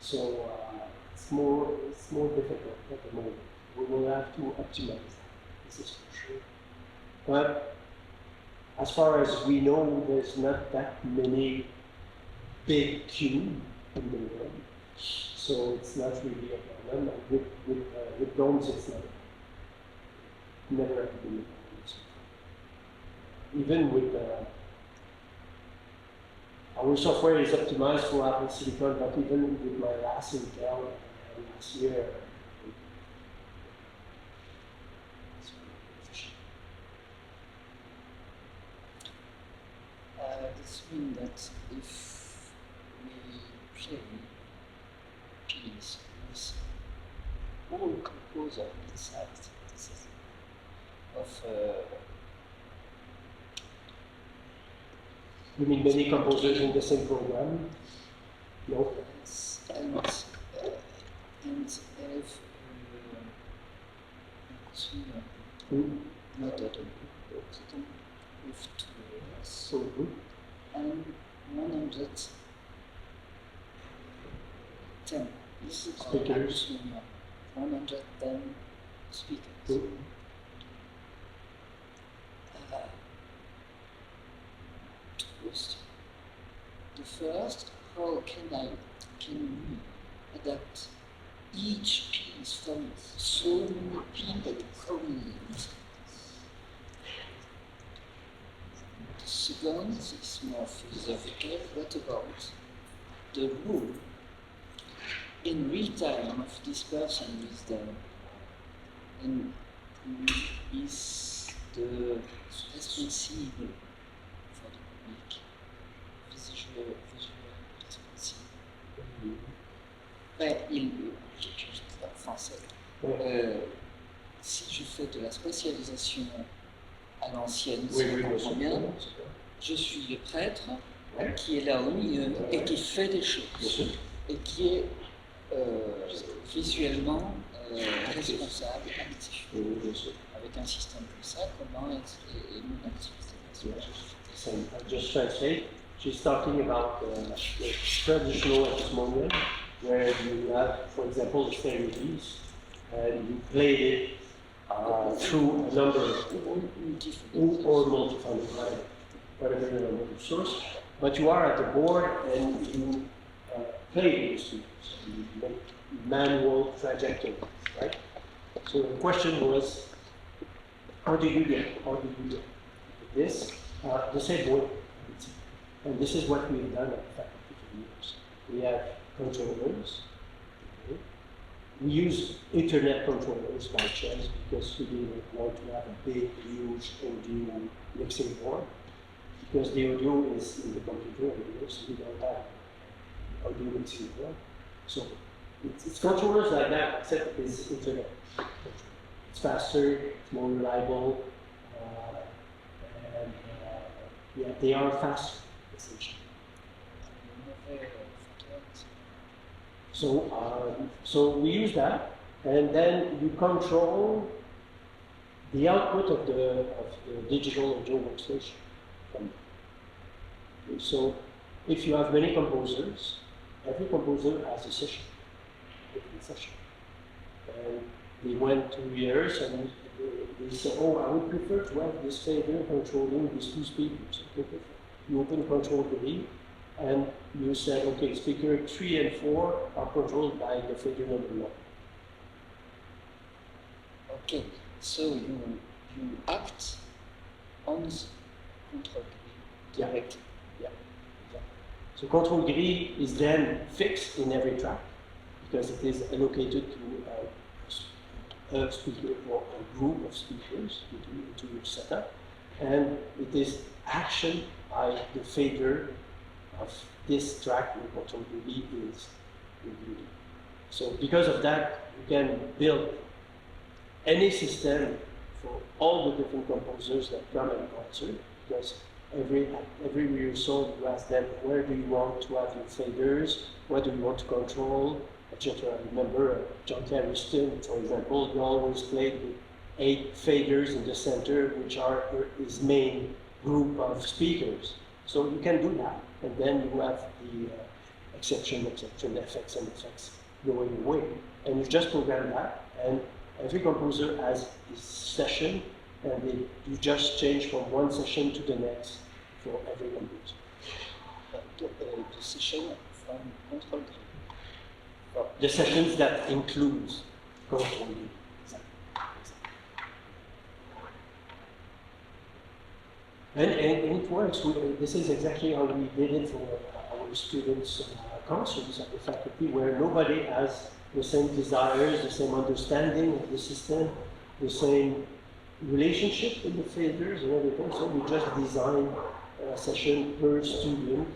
So it's more difficult at the moment. We will have to optimize that, this is for sure. But as far as we know, there's not that many big cubes in the world. So it's not really a problem. With domes, it's not. Never have been a problem. Even with our software is optimized for Apple Silicon, but even with my last Intel last year, this means that if we play piece with all composer inside this of you mean many composers in the same program? No? and if not at all, with 2 layers So good. and 110 is Speakers. 110 speakers. Good. Two questions. The first, how can we adapt each piece from so many people coming in? The second is more philosophical. What about the rule in real time of this person with them? And who is the responsible for the public? Visual responsible. En français. Si je fais de la spatialisation à l'ancienne, si je comprends bien, je suis le prêtre qui est là au milieu et qui fait des choses et qui est visuellement responsable, actif. Avec un système comme ça, comment est mon activité? So I'll just translate. She's talking about the traditional harmonium, where you have, for example, the same release, and you play it through a number of or multiphonic, whatever the number of source. But you are at the board and you play the speakers, you make manual trajectories, right? So the question was, how do you get this the same way? And this is what we've done at faculty for years. We have controllers. Okay. We use Ethernet controllers by chance because we didn't want to have a big, huge audio mixing board. Because the audio is in the computer, so we don't have audio mixing board. So it's controllers like that, except it's Ethernet. It's faster, it's more reliable, and yeah, they are faster. So we use that, and then you control the output of the digital audio workstation. So if you have many composers, every composer has a session, and they went to years and they said, oh, I would prefer to have this fader controlling these 2 speakers. Okay, you open control delete, and you said, okay, speaker 3 and 4 are controlled by the fader number 1. Okay, so you act on the control directly. Yeah. So control grid is then fixed in every track because it is allocated to a speaker or a group of speakers into your setup, and it is action by the fader of this track where control grid is reviewed. So because of that, you can build any system for all the different composers that come and concert, because every rehearsal you ask them, where do you want to have your faders, what do you want to control, etc. Remember, John Carriston, for example, he always played with 8 faders in the center, which are his main group of speakers. So you can do that, and then you have the exception, effects and effects going away. And you just program that, and every composer has his session, and you just change from one session to the next for every composer. The session from control grid. The sessions that includes control grid. And it works. This is exactly how we did it for our students' concerts at the faculty, where nobody has the same desires, the same understanding of the system, the same relationship with the faders and everything. So we just design a session per student,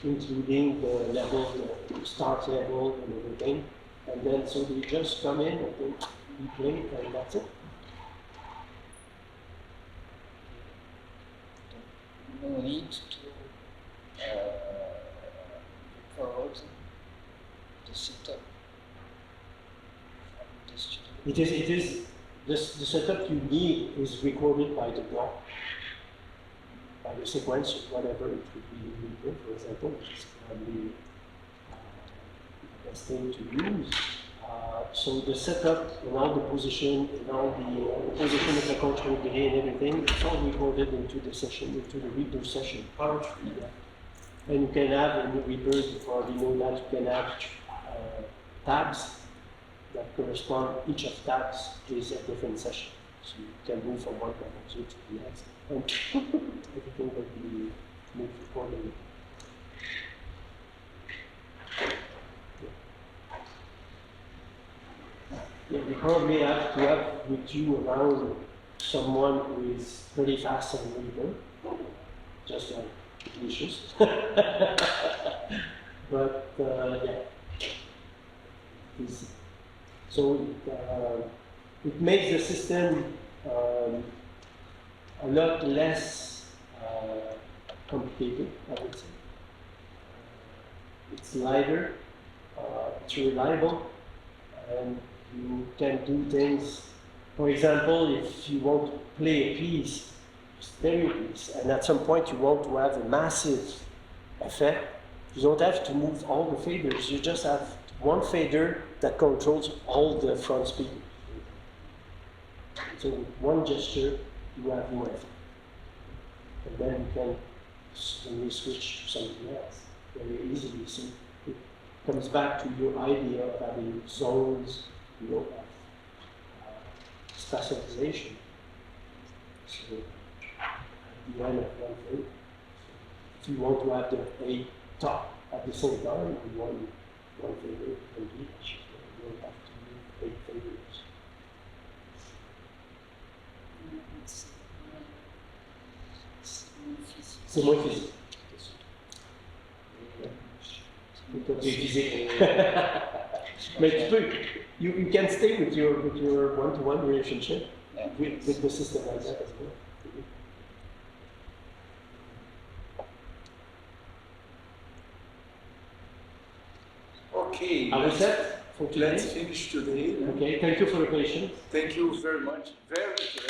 including the level, the start level and everything. And then so they just come in and we play and that's it. No need to record the setup from the studio. The setup you need is recorded by the block, by the sequence, whatever it would be, for example, which is probably the best thing to use. So the setup and all the position and all the position of the control delay and everything, it's all recorded into the session, into the Reaper session part. And you can have in the Reaper, you probably know that you can have tabs that correspond, each of tabs is a different session. So you can move from one composer to the next, and everything will be moved accordingly. Yeah, you probably have to have with you around someone who is pretty fast on Reaper, just like Ignatius. But yeah. So it makes the system a lot less complicated, I would say. It's lighter, it's reliable, and you can do things. For example, if you want to play a piece, stereo piece, and at some point you want to have a massive effect, you don't have to move all the faders, you just have one fader that controls all the front speakers. So with one gesture, you have more effect. And then you can suddenly switch to something else very easily. So it comes back to your idea of having zones, you know, of specialization. So at the end of one thing, if you want to have the A top at the same time, you want one fader and each, you don't have to move 8 faders. C'est moins physique. C'est physique. Mais tu peux, you can stay with your one-to-one relationship with the system like that as well. Okay, Are we set for today? let's finish today. Okay, thank you for your patience. Thank you very much. Very interesting.